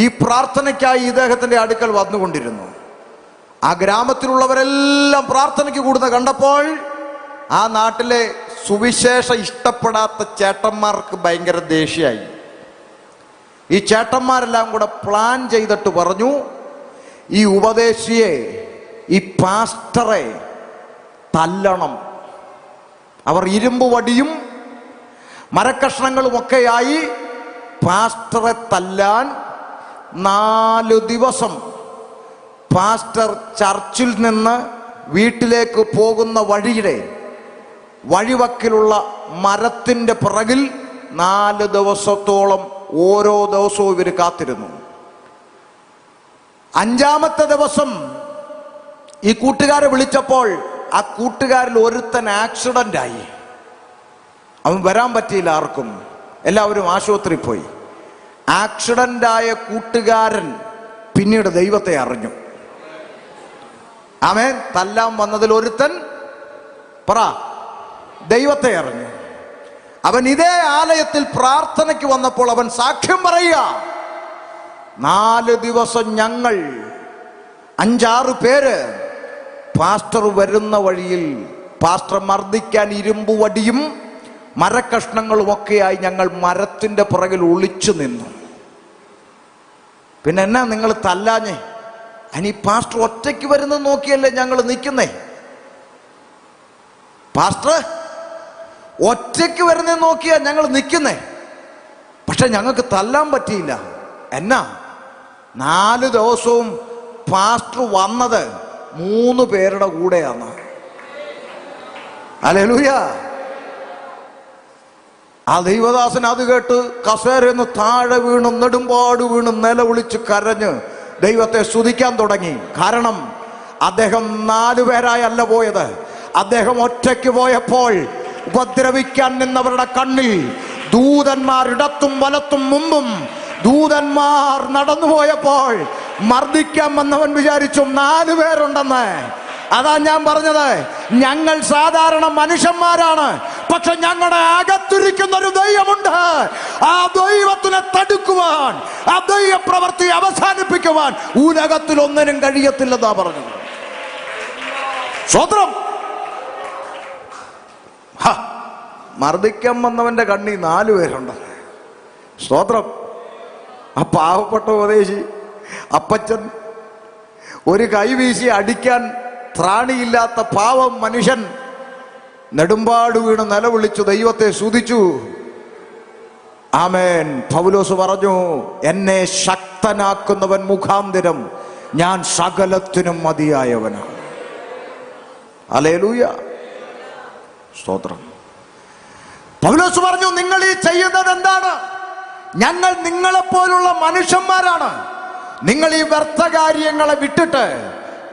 ഈ പ്രാർത്ഥനയ്ക്കായി ഇദ്ദേഹത്തിന്റെ അടുക്കൽ വന്നുകൊണ്ടിരുന്നു. ആ ഗ്രാമത്തിലുള്ളവരെല്ലാം പ്രാർത്ഥനയ്ക്ക് കൂടുന്ന കണ്ടപ്പോൾ ആ നാട്ടിലെ സുവിശേഷം ഇഷ്ടപ്പെടാത്ത ചേട്ടന്മാർക്ക് ഭയങ്കര ദേഷ്യമായി. ഈ ചേട്ടന്മാരെല്ലാം കൂടെ പ്ലാൻ ചെയ്തിട്ട് പറഞ്ഞു, ഈ ഉപദേശിയെ, ഈ പാസ്റ്ററെ തല്ലണം. അവർ ഇരുമ്പ് വടിയും മരക്കഷ്ണങ്ങളുമൊക്കെയായി പാസ്റ്ററെ തല്ലാൻ 4 ദിവസം പാസ്റ്റർ ചർച്ചിൽ നിന്ന് വീട്ടിലേക്ക് പോകുന്ന വഴിയുടെ വഴിവക്കിലുള്ള മരത്തിൻ്റെ പിറകിൽ 4 ദിവസത്തോളം ഓരോ ദിവസവും ഇവർ കാത്തിരുന്നു. 5-ാമത്തെ ദിവസം ഈ കൂട്ടുകാരെ വിളിച്ചപ്പോൾ ആ കൂട്ടുകാരിൽ ഒരുത്തൻ ആക്സിഡൻ്റായി. അവൻ വരാൻ പറ്റിയില്ല ആർക്കും. എല്ലാവരും ആശുപത്രിയിൽ പോയി. ആക്സിഡൻ്റായ കൂട്ടുകാരൻ പിന്നീട് ദൈവത്തെ അറിഞ്ഞു. ആമേൻ. തല്ലാൻ വന്നതിൽ ഒരുത്തൻ ദൈവത്തെ അറിഞ്ഞു. അവൻ ഇതേ ആലയത്തിൽ പ്രാർത്ഥനയ്ക്ക് വന്നപ്പോൾ അവൻ സാക്ഷ്യം പറയുക, 4 ദിവസം ഞങ്ങൾ 5-6 പേര് പാസ്റ്റർ വരുന്ന വഴിയിൽ പാസ്റ്റർ മർദ്ദിക്കാൻ ഇരുമ്പ് വടിയും മരക്കഷ്ണങ്ങളുമൊക്കെയായി ഞങ്ങൾ മരത്തിന്റെ പുറകിൽ ഒളിച്ചു നിന്നു. പിന്നെ എന്നാ നിങ്ങൾ തല്ലാഞ്ഞേ? അനി പാസ്റ്റർ ഒറ്റയ്ക്ക് വരുന്നത് നോക്കിയല്ലേ ഞങ്ങൾ നിൽക്കുന്നേ. പാസ്റ്റർ ഒറ്റയ്ക്ക് വരുന്നത് നോക്കിയാ ഞങ്ങൾ നിൽക്കുന്നേ. പക്ഷെ ഞങ്ങൾക്ക് തല്ലാൻ പറ്റിയില്ല. എന്നാ 4 ദിവസവും പാസ്റ്റർ വന്നത് 3 പേരുടെ കൂടെയാണ്. ഹല്ലേലൂയ. ആ ദൈവദാസൻ അത് കേട്ട് കസേരന്ന് താഴെ വീണ് നെടുമ്പാട് വീണ് നിലവിളിച്ച് കരഞ്ഞ് ദൈവത്തെ സ്തുതിക്കാൻ തുടങ്ങി. കാരണം അദ്ദേഹം 4 പേരായല്ല പോയത്. അദ്ദേഹം ഒറ്റയ്ക്ക് പോയപ്പോൾ ഉപദ്രവിക്കാൻ നിന്നവരുടെ കണ്ണിൽ ദൂതന്മാർ ഇടത്തും വലത്തും മുമ്പും ദൂതന്മാർ നടന്നുപോയപ്പോൾ മർദ്ദിക്കാൻ വന്നവൻ വിചാരിച്ചു 4 പേരുണ്ടെന്ന്. അതാ ഞാൻ പറഞ്ഞത്, ഞങ്ങൾ സാധാരണ മനുഷ്യന്മാരാണ്, പക്ഷെ ഞങ്ങളുടെ അകത്തിരിക്കുന്ന ഒരു ദൈവമുണ്ട്. ആ ദൈവത്തിനെ തടുക്കുവാൻ, ആ ദൈവ പ്രവൃത്തി അവസാനിപ്പിക്കുവാൻ ഉലകത്തിൽ ഒന്നിനും കഴിയത്തില്ലെന്നാ പറഞ്ഞത്. സ്വത്രം. മർദ്ദിക്കാൻ വന്നവന്റെ കണ്ണി 4 പേരുണ്ട്. സ്തോത്രം. ആ പാവപ്പെട്ട ഉപദേശി അപ്പച്ചൻ ഒരു കൈവീശി അടിക്കാൻ ത്രാണിയില്ലാത്ത പാവം മനുഷ്യൻ നെടുമ്പാട് വീണ് നിലവിളിച്ചു ദൈവത്തെ സ്തുതിച്ചു. ആമേൻ. പൗലോസ് പറഞ്ഞു, എന്നെ ശക്തനാക്കുന്നവൻ മുഖാന്തരം ഞാൻ സകലത്തിനും മതിയായവനാണ്. ഹല്ലേലൂയ. സ്തോത്രം. പൗലോസ് പറഞ്ഞു, നിങ്ങൾ ഈ ചെയ്യുന്നത് എന്താണ്? ഞങ്ങൾ നിങ്ങളെപ്പോലുള്ള മനുഷ്യന്മാരാണ്. നിങ്ങൾ ഈ വ്യർത്ഥ കാര്യങ്ങളെ വിട്ടിട്ട്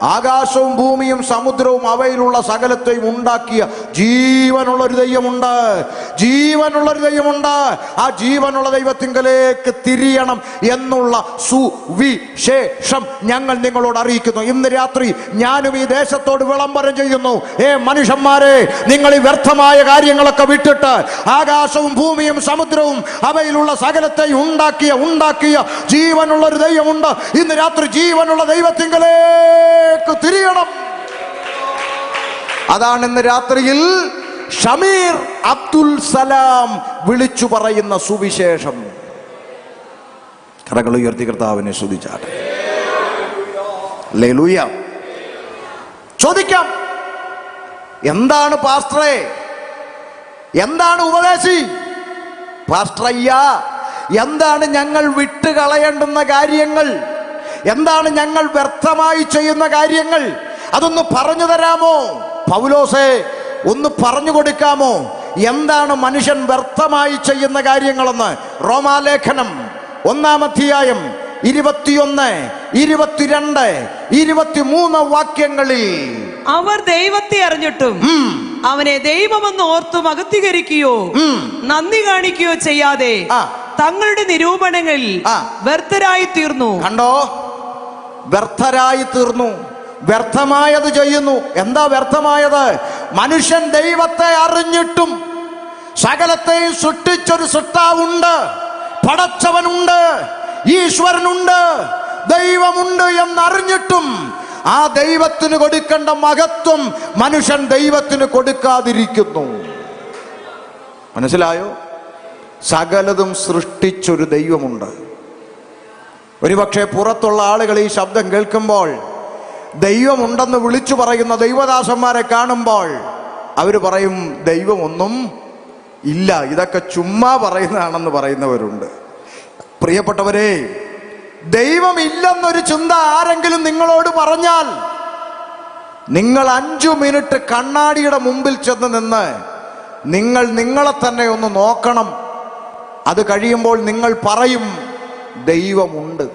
ആകാശവും ഭൂമിയും സമുദ്രവും അവയിലുള്ള സകലത്തെയും ഉണ്ടാക്കിയ ജീവനുള്ളൊരു ദൈവമുണ്ട്. ജീവനുള്ളൊരു ദൈവമുണ്ട്. ആ ജീവനുള്ള ദൈവത്തിങ്കലേക്ക് തിരിയണം എന്നുള്ള സുവിശേഷം ഞങ്ങൾ നിങ്ങളോട് അറിയിക്കുന്നു. ഇന്ന് രാത്രി ഞാനും ഈ ദേശത്തോട് വിളംബരം ചെയ്യുന്നു. മനുഷ്യന്മാരെ, നിങ്ങൾ ഈ വ്യർത്ഥമായ കാര്യങ്ങളൊക്കെ വിട്ടിട്ട് ആകാശവും ഭൂമിയും സമുദ്രവും അവയിലുള്ള സകലത്തെയും ഉണ്ടാക്കിയ ജീവനുള്ളൊരു ദൈവമുണ്ട്. ഇന്ന് രാത്രി ജീവനുള്ള ദൈവത്തിങ്കലേക്ക് തിരിയണം. അതാണ് ഇന്ന് രാത്രിയിൽ ഷമീർ അബ്ദുൽ സലാം വിളിച്ചു പറയുന്ന സുവിശേഷം. കരങ്ങൾ ഉയർത്തി കർത്താവിനെ സ്തുതിച്ചാട്ടെ. ഹല്ലേലൂയ. ചോദിക്കാം, എന്താണ് പാസ്റ്ററെ, എന്താണ് ഉപദേശി? പാസ്റ്ററയ്യ, എന്താണ് ഞങ്ങൾ വിട്ടുകളയേണ്ടുന്ന കാര്യങ്ങൾ, എന്താണ് ഞങ്ങൾ വ്യർത്ഥമായി ചെയ്യുന്ന കാര്യങ്ങൾ, അതൊന്ന് പറഞ്ഞു തരാമോ? പൗലോസേ, ഒന്ന് പറഞ്ഞു കൊടുക്കാമോ? എന്താണ് മനുഷ്യൻ വ്യർത്ഥമായി ചെയ്യുന്ന കാര്യങ്ങളെന്ന്? റോമാലേഖനം 1-ാം അധ്യായം 21, 22, 23 വാക്യങ്ങളിൽ അവർ ദൈവത്തെ അറിഞ്ഞിട്ടും അവനെ ദൈവമെന്ന് ഓർത്തു മഹത്വീകരിക്കുകയോ നന്ദി കാണിക്കുകയോ ചെയ്യാതെ തങ്ങളുടെ നിരൂപണങ്ങളിൽ വ്യർത്ഥരായി തീർന്നു. കണ്ടോ, വ്യർത്ഥരായി തീർന്നു, വ്യർത്ഥമായത് ചെയ്യുന്നു. എന്താ വ്യർത്ഥമായത്? മനുഷ്യൻ ദൈവത്തെ അറിഞ്ഞിട്ടും, സകലത്തെയും സൃഷ്ടിച്ചൊരു സൃഷ്ടാവുണ്ട്, പടച്ചവനുണ്ട്, ഈശ്വരനുണ്ട്, ദൈവമുണ്ട് എന്നറിഞ്ഞിട്ടും ആ ദൈവത്തിന് കൊടുക്കേണ്ട മഹത്വം മനുഷ്യൻ ദൈവത്തിന് കൊടുക്കാതിരിക്കുന്നു. മനസ്സിലായോ? സകലതും സൃഷ്ടിച്ചൊരു ദൈവമുണ്ട്. ഒരുപക്ഷെ പുറത്തുള്ള ആളുകൾ ഈ ശബ്ദം കേൾക്കുമ്പോൾ ദൈവമുണ്ടെന്ന് വിളിച്ചു പറയുന്ന ദൈവദാസന്മാരെ കാണുമ്പോൾ അവർ പറയും ദൈവമൊന്നും ഇല്ല, ഇതൊക്കെ ചുമ്മാ പറയുന്നതാണെന്ന് പറയുന്നവരുണ്ട്. പ്രിയപ്പെട്ടവരെ, ദൈവമില്ലെന്നൊരു ചിന്ത ആരെങ്കിലും നിങ്ങളോട് പറഞ്ഞാൽ നിങ്ങൾ 5 മിനിറ്റ് കണ്ണാടിയുടെ മുമ്പിൽ ചെന്ന് നിന്ന് നിങ്ങൾ നിങ്ങളെ തന്നെ ഒന്ന് നോക്കണം. അത് കഴിയുമ്പോൾ നിങ്ങൾ പറയും ദൈവമുണ്ട്.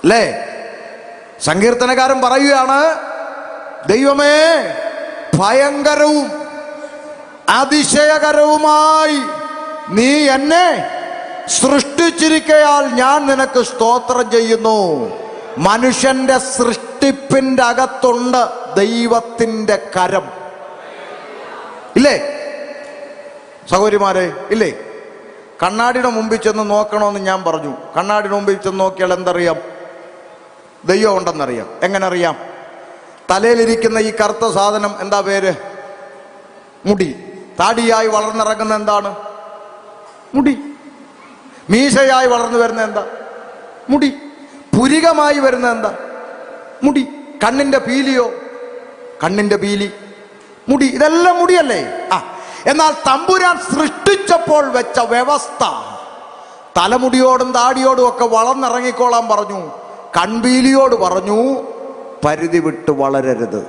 അല്ലേ? സങ്കീർത്തനക്കാരൻ പറയുകയാണ്, ദൈവമേ, ഭയങ്കരവും അതിശയകരവുമായി നീ എന്നെ സൃഷ്ടിച്ചിരിക്കയാൽ ഞാൻ നിനക്ക് സ്തോത്രം ചെയ്യുന്നു. മനുഷ്യന്റെ സൃഷ്ടിപ്പിന്റെ അകത്തുണ്ട് ദൈവത്തിന്റെ കരം. ഇല്ലേ സഹോദരിമാരെ? ഇല്ലേ? കണ്ണാടിയുടെ മുമ്പിൽ ചെന്ന് നോക്കണമെന്ന് ഞാൻ പറഞ്ഞു. കണ്ണാടിയുടെ മുമ്പിൽ ചെന്ന് നോക്കിയാൽ എന്തറിയാം? ദൈവം ഉണ്ടെന്നറിയാം. എങ്ങനെ അറിയാം? തലയിലിരിക്കുന്ന ഈ കറുത്ത സാധനം എന്താ പേര്? മുടി. താടിയായി വളർന്നിറങ്ങുന്ന എന്താണ്? മുടി. മീശയായി വളർന്നു വരുന്ന എന്താ? മുടി. പുരികമായി വരുന്ന എന്താ? മുടി. കണ്ണിന്റെ പീലിയോ? കണ്ണിന്റെ പീലി, മുടി. ഇതെല്ലാം മുടിയല്ലേ? എന്നാൽ തമ്പുരാൻ സൃഷ്ടിച്ചപ്പോൾ വെച്ച വ്യവസ്ഥ, തലമുടിയോടും താടിയോടും ഒക്കെ വളർന്നിറങ്ങിക്കോളാൻ പറഞ്ഞു. കൺപീലിയോട് പറഞ്ഞു പരിധി വിട്ട് വളരരുത്.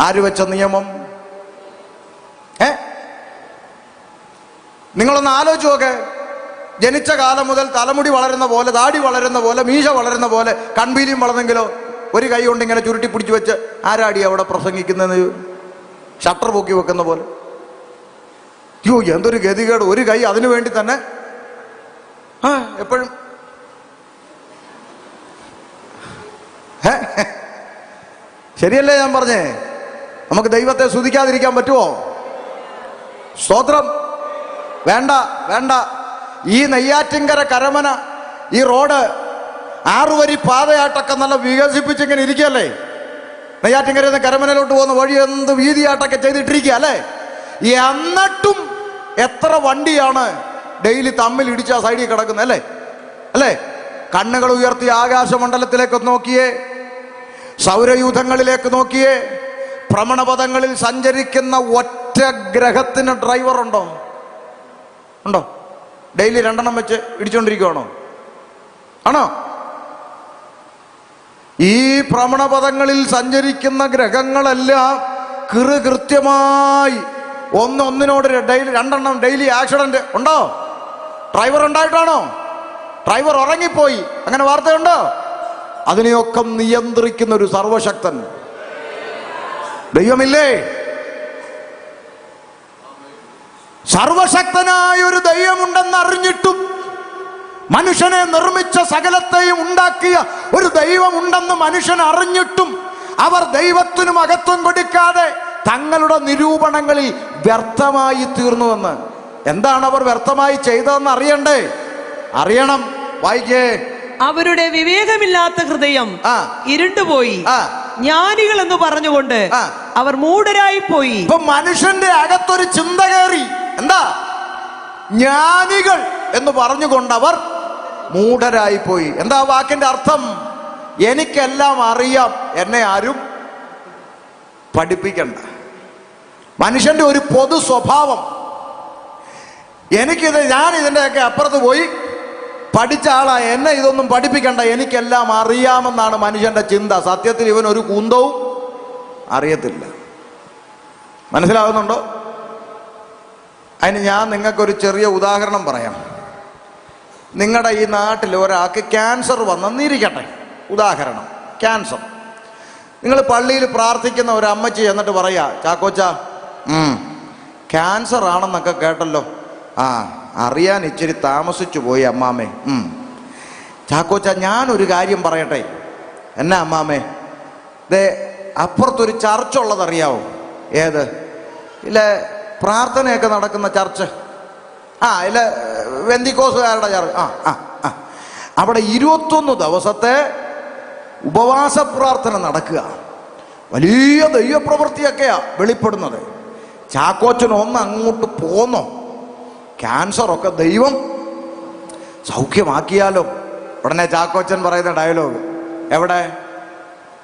ആര് വെച്ച നിയമം? നിങ്ങളൊന്ന് ആലോചിച്ച് നോക്കെ. ജനിച്ച കാലം മുതൽ തലമുടി വളരുന്ന പോലെ, താടി വളരുന്ന പോലെ, മീശ വളരുന്ന പോലെ കൺപീലിയും വളർന്നെങ്കിലോ? ഒരു കൈ കൊണ്ട് ഇങ്ങനെ ചുരുട്ടി പിടിച്ചു വെച്ച് ആരാടി അവിടെ പ്രസംഗിക്കുന്നത്? ഷട്ടർ പൊക്കി വെക്കുന്ന പോലെ. യോ, എന്തൊരു ഗതികേട്! ഒരു കൈ അതിനു വേണ്ടി തന്നെ എപ്പോഴും ശരിയല്ലേ ഞാൻ പറഞ്ഞേ? നമുക്ക് ദൈവത്തെ സ്തുതിക്കാതിരിക്കാൻ പറ്റുമോ? സ്തോത്രം. വേണ്ട, വേണ്ട. ഈ നെയ്യാറ്റിൻകര കരമന ഈ റോഡ് 6 വരി പാതയായിട്ടൊക്കെ നല്ല വികസിപ്പിച്ചിങ്ങനെ ഇരിക്കുകയല്ലേ? നെയ്യാറ്റിൻകരയിൽ നിന്ന് കരമനയിലോട്ട് പോകുന്ന വഴി എന്ത് വീതിയായിട്ടൊക്കെ ചെയ്തിട്ടിരിക്കുക അല്ലേ? എന്നിട്ടും എത്ര വണ്ടിയാണ് ഡെയിലി തമ്മിൽ ഇടിച്ച സൈഡിൽ കിടക്കുന്നത് അല്ലേ? അല്ലേ? കണ്ണുകൾ ഉയർത്തി ആകാശമണ്ഡലത്തിലേക്ക് നോക്കിയേ, സൗരയൂഥങ്ങളിലേക്ക് നോക്കിയേ. ഭ്രമണപഥങ്ങളിൽ സഞ്ചരിക്കുന്ന ഒറ്റ ഗ്രഹത്തിന് ഡ്രൈവർ ഉണ്ടോ? ഉണ്ടോ? ഡെയിലി 2 വെച്ച് ഇടിച്ചുകൊണ്ടിരിക്കുകയാണോ? ആണോ? ഈ ഭ്രമണപഥങ്ങളിൽ സഞ്ചരിക്കുന്ന ഗ്രഹങ്ങളെല്ലാം കൃത്യമായി ഒന്നിനോട് ഡെയിലി 2 ഡെയിലി ആക്സിഡന്റ് ഉണ്ടോ? ഡ്രൈവർ ഉണ്ടായിട്ടാണോ? ഡ്രൈവർ ഉറങ്ങിപ്പോയി, അങ്ങനെ വാർത്തയുണ്ടോ? അതിനെയൊക്കെ നിയന്ത്രിക്കുന്ന ഒരു സർവശക്തൻ ദൈവമില്ലേ? സർവശക്തനായ ഒരു ദൈവമുണ്ടെന്ന് അറിഞ്ഞിട്ടും, മനുഷ്യനെ നിർമ്മിച്ച സകലത്തെയും ഉണ്ടാക്കിയ ഒരു ദൈവമുണ്ടെന്ന് മനുഷ്യൻ അറിഞ്ഞിട്ടും അവർ ദൈവത്തിന് മഹത്വം കൊടുക്കാതെ തങ്ങളുടെ നിരൂപണങ്ങളിൽ വ്യർത്ഥമായി തീർന്നുവെന്ന്. എന്താണ് അവർ വ്യർത്ഥമായി ചെയ്തതെന്ന് അറിയണ്ടേ? അറിയണം. വായിക്കേ. അവരുടെ വിവേകമില്ലാത്ത ഹൃദയം ഇരുണ്ടുപോയി, ജ്ഞാനികൾ എന്ന് പറഞ്ഞുകൊണ്ട് അവർ മൂഢരായി പോയി. ഇപ്പൊ മനുഷ്യന്റെ അകത്തൊരു ചിന്ത കയറി. എന്താ? ജ്ഞാനികൾ എന്ന് പറഞ്ഞുകൊണ്ട് അവർ മൂഢരായി പോയി. എന്താ വാക്കിന്റെ അർത്ഥം? എനിക്കെല്ലാം അറിയാം, എന്നെ ആരും പഠിപ്പിക്കണ്ട. മനുഷ്യന്റെ ഒരു പൊതു സ്വഭാവം, ഞാൻ ഇതിൻ്റെയൊക്കെ അപ്പുറത്ത് പോയി പഠിച്ച ആളാ, എന്നെ ഇതൊന്നും പഠിപ്പിക്കണ്ട, എനിക്കെല്ലാം അറിയാമെന്നാണ് മനുഷ്യന്റെ ചിന്ത. സത്യത്തിൽ ഇവൻ ഒരു കുന്തവും അറിയത്തില്ല. മനസ്സിലാകുന്നുണ്ടോ? അതിന് ഞാൻ നിങ്ങൾക്കൊരു ചെറിയ ഉദാഹരണം പറയാം. നിങ്ങളുടെ ഈ നാട്ടിൽ ഒരാൾക്ക് ക്യാൻസർ വന്നെന്നിരിക്കട്ടെ, ഉദാഹരണം ക്യാൻസർ. നിങ്ങൾ പള്ളിയിൽ പ്രാർത്ഥിക്കുന്ന ഒരു അമ്മച്ചി എന്നിട്ട് പറയാ, ചാക്കോച്ച ക്യാൻസർ ആണെന്നൊക്കെ കേട്ടല്ലോ, അറിയാൻ ഇച്ചിരി താമസിച്ചു പോയി അമ്മാമ്മേ. ചാക്കോച്ച ഞാനൊരു കാര്യം പറയട്ടെ. എന്നാ അമ്മാമ്മേ? അപ്പുറത്തൊരു ചർച്ച ഉള്ളതറിയാവോ? ഏത്? ഇല്ല, പ്രാർത്ഥനയൊക്കെ നടക്കുന്ന ചർച്ച്. ഇല്ല, വെന്തിക്കോസുകാരുടെ ചർച്ച്. അവിടെ 21 ദിവസത്തെ ഉപവാസ പ്രാർത്ഥന നടക്കുക. വലിയ ദൈവപ്രവൃത്തിയൊക്കെയാ വെളിപ്പെടുന്നത്. ചാക്കോച്ചൻ ഒന്ന് അങ്ങോട്ട് പോന്നോ, ക്യാൻസറൊക്കെ ദൈവം സൗഖ്യമാക്കിയാലോ. ഉടനെ ചാക്കോച്ചൻ പറയുന്ന ഡയലോഗ് എവിടെ?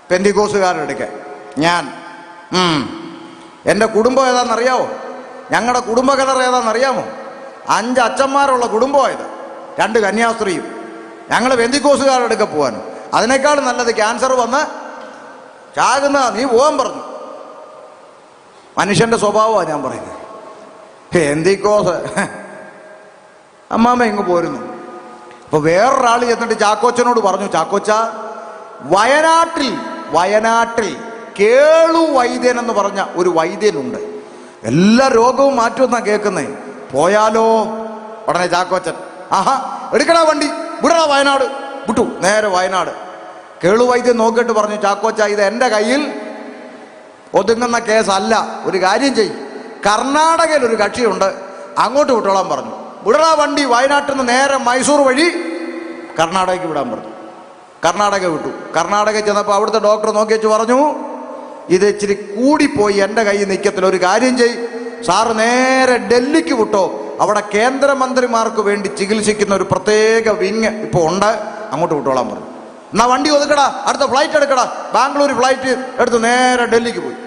പെന്തിക്കോസുകാരുടെ അടുക്കെ. ഞാൻ എൻ്റെ കുടുംബം ഏതാണെന്നറിയാമോ? ഞങ്ങളുടെ കുടുംബകഥ ഏതാണെന്നറിയാമോ? 5 അച്ഛന്മാരുള്ള കുടുംബമായത്, 2 കന്യാസ്ത്രീയും. ഞങ്ങൾ പെന്തിക്കോസുകാരുടെ അടുക്കെ പോകാനും. അതിനേക്കാൾ നല്ലത് ക്യാൻസർ വന്ന് ചാകുന്ന, നീ പോകാൻ പറഞ്ഞു. മനുഷ്യന്റെ സ്വഭാവമാണ് ഞാൻ പറയുന്നത്. പെന്തിക്കോസ് അമ്മാമ്മ ഇങ്ങ് പോരുന്നു. അപ്പൊ വേറൊരാൾ ചെന്നിട്ട് ചാക്കോച്ചനോട് പറഞ്ഞു, ചാക്കോച്ച, വയനാട്ടിൽ കേളു വൈദ്യൻ എന്ന് പറഞ്ഞ ഒരു വൈദ്യനുണ്ട്, എല്ലാ രോഗവും മാറ്റുമെന്നാ കേൾക്കുന്നേ, പോയാലോ? ഉടനെ ചാക്കോച്ചൻ, എടുക്കടാ വണ്ടി, വിടടാ വയനാട്. വിട്ടു, നേരെ വയനാട്. കേളു വൈദ്യൻ നോക്കിയിട്ട് പറഞ്ഞു, ചാക്കോച്ച, ഇത് എൻ്റെ കയ്യിൽ ഒതുങ്ങുന്ന കേസല്ല, ഒരു കാര്യം ചെയ്യും, കർണാടകയിൽ ഒരു കക്ഷിയുണ്ട്, അങ്ങോട്ട് വിട്ടോളാൻ പറഞ്ഞു. വിടടാ വണ്ടി, വയനാട്ടിൽ നിന്ന് നേരെ മൈസൂർ വഴി കർണാടകയ്ക്ക് വിടാൻ പറഞ്ഞു. കർണാടക വിട്ടു. കർണാടകയിൽ ചെന്നപ്പോൾ അവിടുത്തെ ഡോക്ടർ നോക്കി വെച്ച് പറഞ്ഞു, ഇത് ഇച്ചിരി കൂടിപ്പോയി, എൻ്റെ കയ്യിൽ നിൽക്കത്തില്ല, ഒരു കാര്യം ചെയ്, സാറ് നേരെ ഡൽഹിക്ക് വിട്ടോ, അവിടെ കേന്ദ്രമന്ത്രിമാർക്ക് വേണ്ടി ചികിത്സിക്കുന്ന ഒരു പ്രത്യേക വിങ് ഇപ്പോൾ ഉണ്ട്, അങ്ങോട്ട് വിട്ടോളാൻ പറഞ്ഞു. എന്നാ വണ്ടി ഒതുക്കടാ, അടുത്ത ഫ്ലൈറ്റ് എടുക്കടാ. ബാംഗ്ലൂർ ഫ്ലൈറ്റ് എടുത്ത് നേരെ ഡൽഹിക്ക് പോയി.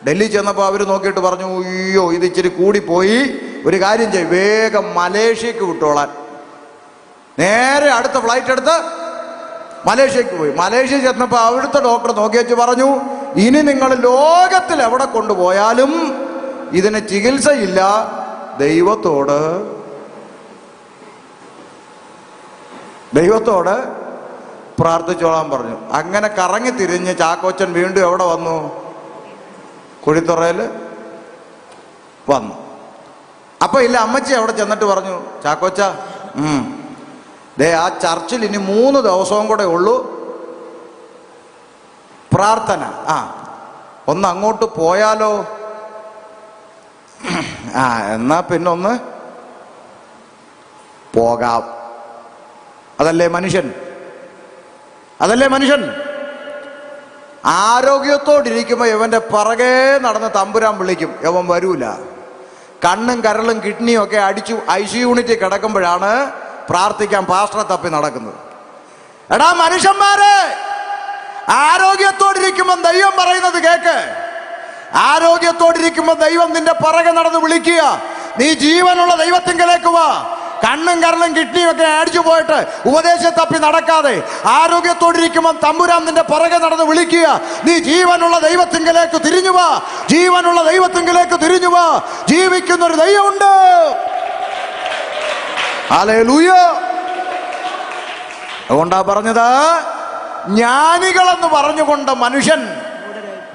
ഡൽഹി ചെന്നപ്പോൾ അവർ നോക്കിയിട്ട് പറഞ്ഞു, അയ്യോ ഇത് ഇച്ചിരി കൂടിപ്പോയി, ഒരു കാര്യം ചെയ്യും, വേഗം മലേഷ്യക്ക് വിട്ടോളാൻ. നേരെ അടുത്ത ഫ്ലൈറ്റ് എടുത്ത് മലേഷ്യക്ക് പോയി. മലേഷ്യ ചെന്നപ്പോൾ അവിടുത്തെ ഡോക്ടർ നോക്കി വെച്ച് പറഞ്ഞു, ഇനി നിങ്ങൾ ലോകത്തിൽ എവിടെ കൊണ്ടുപോയാലും ഇതിന് ചികിത്സയില്ല, ദൈവത്തോട് പ്രാർത്ഥിച്ചോളാൻ പറഞ്ഞു. അങ്ങനെ കറങ്ങി തിരിഞ്ഞ് ചാക്കോച്ചൻ വീണ്ടും എവിടെ വന്നു? കുഴിത്തുറയിൽ വന്നു. അപ്പൊ ഇല്ല, അമ്മച്ചി അവിടെ ചെന്നിട്ട് പറഞ്ഞു, ചാക്കോച്ച, ആ ചർച്ചിൽ ഇനി 3 ദിവസവും കൂടെ ഉള്ളൂ പ്രാർത്ഥന, ഒന്ന് അങ്ങോട്ട് പോയാലോ? എന്നാ പിന്നൊന്ന് പോകാം. അതല്ലേ മനുഷ്യൻ? ആരോഗ്യത്തോടിരിക്കുമ്പോ ഇവന്റെ പിറകെ നടന്ന് തമ്പുരാൻ വിളിക്കും, ഇവൻ വരൂല. കണ്ണും കരളും കിഡ്നിയും ഒക്കെ അടിച്ചു IC യൂണിറ്റിൽ കിടക്കുമ്പോഴാണ് പ്രാർത്ഥിക്കാൻ പാസ്റ്ററെ തപ്പി നടക്കുന്നത്. എടാ മനുഷ്യന്മാരെ, ആരോഗ്യത്തോടിരിക്കുമ്പോൾ ദൈവം പറയുന്നത് കേക്ക്. ആരോഗ്യത്തോടിരിക്കുമ്പോൾ ദൈവം നിന്റെ പിറകെ നടന്ന് വിളിക്കുക, നീ ജീവനുള്ള ദൈവത്തിങ്കലേക്ക് വാ. കണ്ണും കരളും കിഡ്നിയും ഒക്കെ അടിച്ചു പോയിട്ട് ഉപദേശം തപ്പി നടക്കാതെ ആരോഗ്യത്തോടിരിക്കുമ്പോൾ തമ്പുരാൻ നിന്റെ പിറകെ നടന്ന് വിളിക്കുക, നീ ജീവനുള്ള ദൈവത്തിങ്കലേക്ക് തിരിഞ്ഞു വാ, ജീവനുള്ള ദൈവത്തിങ്കലേക്ക് തിരിഞ്ഞു വാ. ജീവിക്കുന്നൊരു ദൈവമുണ്ട്. ഹല്ലേലൂയ. അതുകൊണ്ടാ പറഞ്ഞത്, ജ്ഞാനികളെന്ന് പറഞ്ഞുകൊണ്ട് മനുഷ്യൻ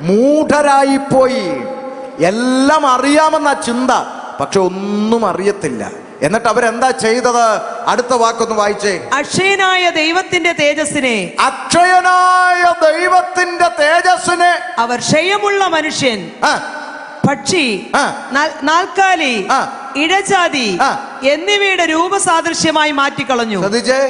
മൂഢരായിപ്പോയി. എല്ലാം അറിയാമെന്ന ചിന്ത, പക്ഷെ ഒന്നും അറിയത്തില്ല. എന്നിട്ട് അവരെന്താ ചെയ്തത്? അടുത്ത വാക്കൊന്ന് വായിച്ചേ. അക്ഷയനായ ദൈവത്തിന്റെ തേജസ്സിനെ അവർ ക്ഷയമുള്ള മനുഷ്യൻ, പക്ഷി, നാൽക്കാലി, ഇഴജാതി എന്നിവയുടെ രൂപസാദൃശ്യമായി മാറ്റിക്കളഞ്ഞു. ശ്രദ്ധിച്ചേ,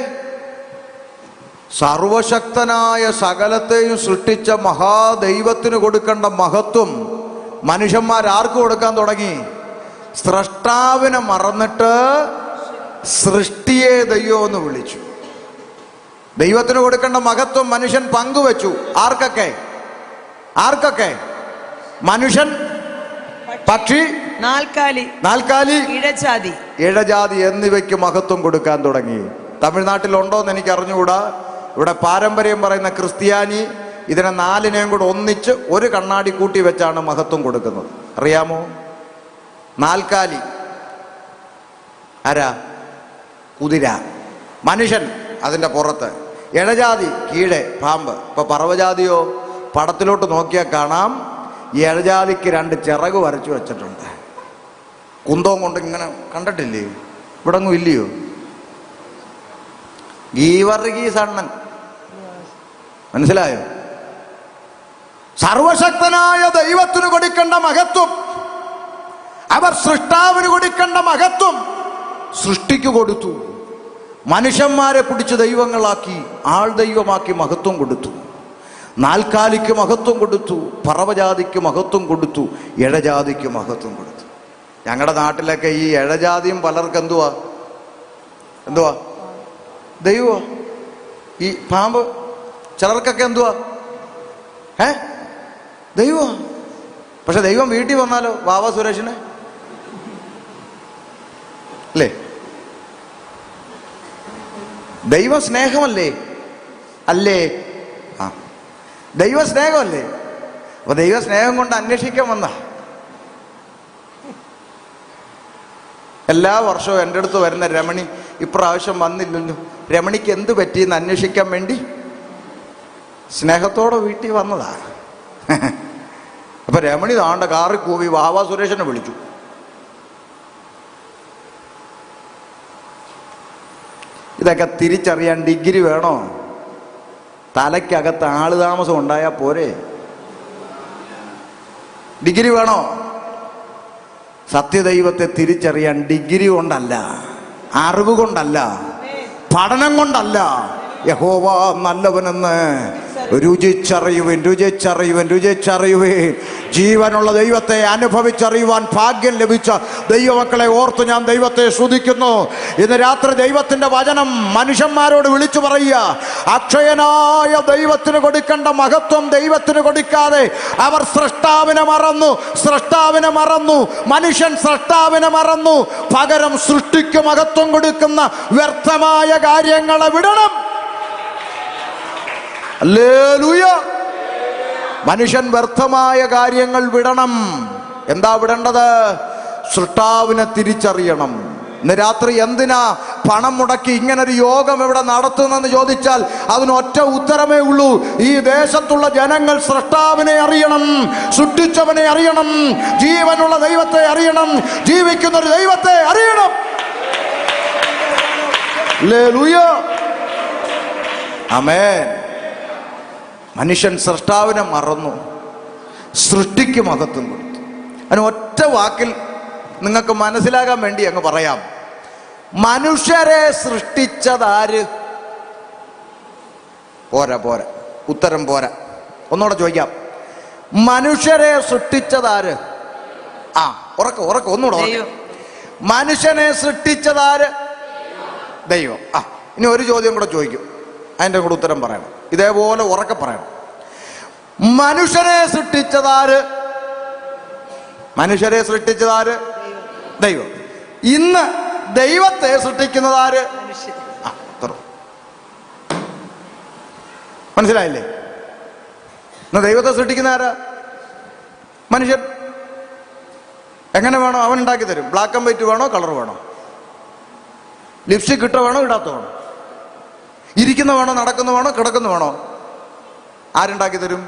സർവശക്തനായ സകലത്തെയും സൃഷ്ടിച്ച മഹാദൈവത്തിന് കൊടുക്കേണ്ട മഹത്വം മനുഷ്യന്മാരാർക്ക് കൊടുക്കാൻ തുടങ്ങി? സ്രഷ്ടാവിനെ മറന്നിട്ട് സൃഷ്ടിയെ ദൈവം എന്ന് വിളിച്ചു. ദൈവത്തിന് കൊടുക്കേണ്ട മഹത്വം മനുഷ്യൻ പങ്കുവെച്ചു. ആർക്കൊക്കെ? മനുഷ്യൻ, പക്ഷി, നാൽക്കാലി, ഇഴജാതി എന്നിവയ്ക്ക് മഹത്വം കൊടുക്കാൻ തുടങ്ങി. തമിഴ്നാട്ടിലുണ്ടോന്ന് എനിക്ക് അറിഞ്ഞുകൂടാ. ഇവിടെ പാരമ്പര്യം പറയുന്ന ക്രിസ്ത്യാനി ഇതിനെ നാലിനെയും കൂടെ ഒന്നിച്ച് ഒരു കണ്ണാടി കൂട്ടി വെച്ചാണ് മഹത്വം കൊടുക്കുന്നത്. അറിയാമോ? നാൽക്കാലി ആരാ? കുതിര. മനുഷ്യൻ അതിൻ്റെ പുറത്ത്, ഇഴജാതി കീഴെ പാമ്പ്. ഇപ്പൊ പറവജാതിയോ? പടത്തിലോട്ട് നോക്കിയാൽ കാണാം ഈ ഇഴജാതിക്ക് 2 ചിറക് വരച്ചു വെച്ചിട്ടുണ്ട്. കുന്തവും കൊണ്ട് ഇങ്ങനെ കണ്ടിട്ടില്ലേ? ഇവിടെ ഒന്നും ഇല്ലയോ? ഗീവർഗീസ് അണ്ണൻ, മനസ്സിലായോ? സർവശക്തനായ ദൈവത്തിന് കൊടുക്കേണ്ട മഹത്വം, അവർ സൃഷ്ടാവിന് കൊടുക്കേണ്ട മഹത്വം സൃഷ്ടിക്ക് കൊടുത്തു. മനുഷ്യന്മാരെ പിടിച്ച് ദൈവങ്ങളാക്കി, ആൾ ദൈവമാക്കി മഹത്വം കൊടുത്തു. നാൽക്കാലിക്ക് മഹത്വം കൊടുത്തു, പറവജാതിക്ക് മഹത്വം കൊടുത്തു, ഇഴജാതിക്ക് മഹത്വം കൊടുത്തു. ഞങ്ങളുടെ നാട്ടിലൊക്കെ ഈ ഇഴജാതിയും പലർക്ക് എന്തുവാ ദൈവോ? ഈ പാമ്പ് ചിലർക്കൊക്കെ എന്തുവാ ദൈവോ? പക്ഷെ ദൈവം വീട്ടിൽ വന്നാലോ? വാവ സുരേഷിന് അല്ലേ? ദൈവ സ്നേഹമല്ലേ? അല്ലേ? ആ, ദൈവ സ്നേഹമല്ലേ? അപ്പൊ ദൈവ സ്നേഹം കൊണ്ട് അന്വേഷിക്കാൻ വന്ന എല്ലാ വർഷവും എൻ്റെ അടുത്ത് വരുന്ന രമണി ഇപ്രാവശ്യം വന്നില്ലല്ലോ, രമണിക്ക് എന്ത് പറ്റിയെന്ന് അന്വേഷിക്കാൻ വേണ്ടി സ്നേഹത്തോടെ വീട്ടിൽ വന്നതാ. അപ്പൊ രമണി താണ്ട കാറിൽ കൂവി വാവാ സുരേഷിനെ വിളിച്ചു. ഇതൊക്കെ തിരിച്ചറിയാൻ ഡിഗ്രി വേണോ? തലയ്ക്കകത്ത് ആള് താമസം ഉണ്ടായാൽ പോരെ? ഡിഗ്രി വേണോ? സത്യദൈവത്തെ തിരിച്ചറിയാൻ ഡിഗ്രി കൊണ്ടല്ല, അറിവ് കൊണ്ടല്ല, പഠനം കൊണ്ടല്ല. യഹോവ നല്ലവനെന്ന് രുചിച്ചറിയുവിൻ, രുചിച്ചറിയുവിൻ, രുചിച്ചറിയുവിൻ. ജീവനുള്ള ദൈവത്തെ അനുഭവിച്ചറിയുവാൻ ഭാഗ്യം ലഭിച്ച ദൈവമക്കളെ ഓർത്ത് ഞാൻ ദൈവത്തെ സ്തുതിക്കുന്നു. ഇന്ന് രാത്രി ദൈവത്തിന്റെ വചനം മനുഷ്യന്മാരോട് വിളിച്ചു പറയുക. അക്ഷയനായ ദൈവത്തിന് കൊടുക്കേണ്ട മഹത്വം ദൈവത്തിന് കൊടുക്കാതെ അവർ സ്രഷ്ടാവിനെ മറന്നു. മനുഷ്യൻ സ്രഷ്ടാവിനെ മറന്നു. പകരം സൃഷ്ടിക്ക് മഹത്വം കൊടുക്കുന്ന വ്യർത്ഥമായ കാര്യങ്ങളെ വിടണം. ഹല്ലേലൂയ. മനുഷ്യൻ വ്യർത്ഥമായ കാര്യങ്ങൾ വിടണം. എന്താ വിടേണ്ടത്? സൃഷ്ടാവിനെ തിരിച്ചറിയണം. ഇന്ന് രാത്രി എന്തിനാ പണം മുടക്കി ഇങ്ങനൊരു യോഗം ഇവിടെ നടത്തുന്നെന്ന് ചോദിച്ചാൽ അതിനൊറ്റ ഉത്തരമേ ഉള്ളൂ. ഈ ദേശത്തുള്ള ജനങ്ങൾ സൃഷ്ടാവിനെ അറിയണം, സൃഷ്ടിച്ചവനെ അറിയണം, ജീവനുള്ള ദൈവത്തെ അറിയണം, ജീവിക്കുന്ന ഒരു ദൈവത്തെ അറിയണം. ഹല്ലേലൂയ. ആമേൻ. മനുഷ്യൻ സൃഷ്ടാവിനെ മറന്നു, സൃഷ്ടിക്ക് മഹത്വം കൊടുത്തു. അതിന് ഒറ്റ വാക്കിൽ നിങ്ങൾക്ക് മനസ്സിലാകാൻ വേണ്ടി അങ്ങ് പറയാം. മനുഷ്യരെ സൃഷ്ടിച്ചതാര്? പോരാ, ഉത്തരം പോരാ. ഒന്നുകൂടെ ചോദിക്കാം. മനുഷ്യരെ സൃഷ്ടിച്ചതാര്? ഉറക്ക ഒന്നുകൂടെ. മനുഷ്യനെ സൃഷ്ടിച്ചതാര്? ദൈവം. ഇനി ഒരു ചോദ്യം കൂടെ ചോദിക്കും, അതിൻ്റെ കൂടെ ഉത്തരം പറയണം. ഇതേപോലെ ഉറക്കെ പറയണം. മനുഷ്യരെ സൃഷ്ടിച്ചതാര്? ദൈവം. ഇന്ന് ദൈവത്തെ സൃഷ്ടിക്കുന്നതാര്? മനസ്സിലായില്ലേ? ഇന്ന് ദൈവത്തെ സൃഷ്ടിക്കുന്ന ആരാ? മനുഷ്യൻ. എങ്ങനെ വേണോ അവൻ ഉണ്ടാക്കി തരും. ബ്ലാക്ക് ആൻഡ് വൈറ്റ് വേണോ, കളർ വേണോ, ലിപ്സ്റ്റിക് ഇട്ട വേണോ, ഇടാത്ത വേണോ, ഇരിക്കുന്ന വേണോ, നടക്കുന്ന വേണോ, കിടക്കുന്ന വേണോ, ആരുണ്ടാക്കി തരും?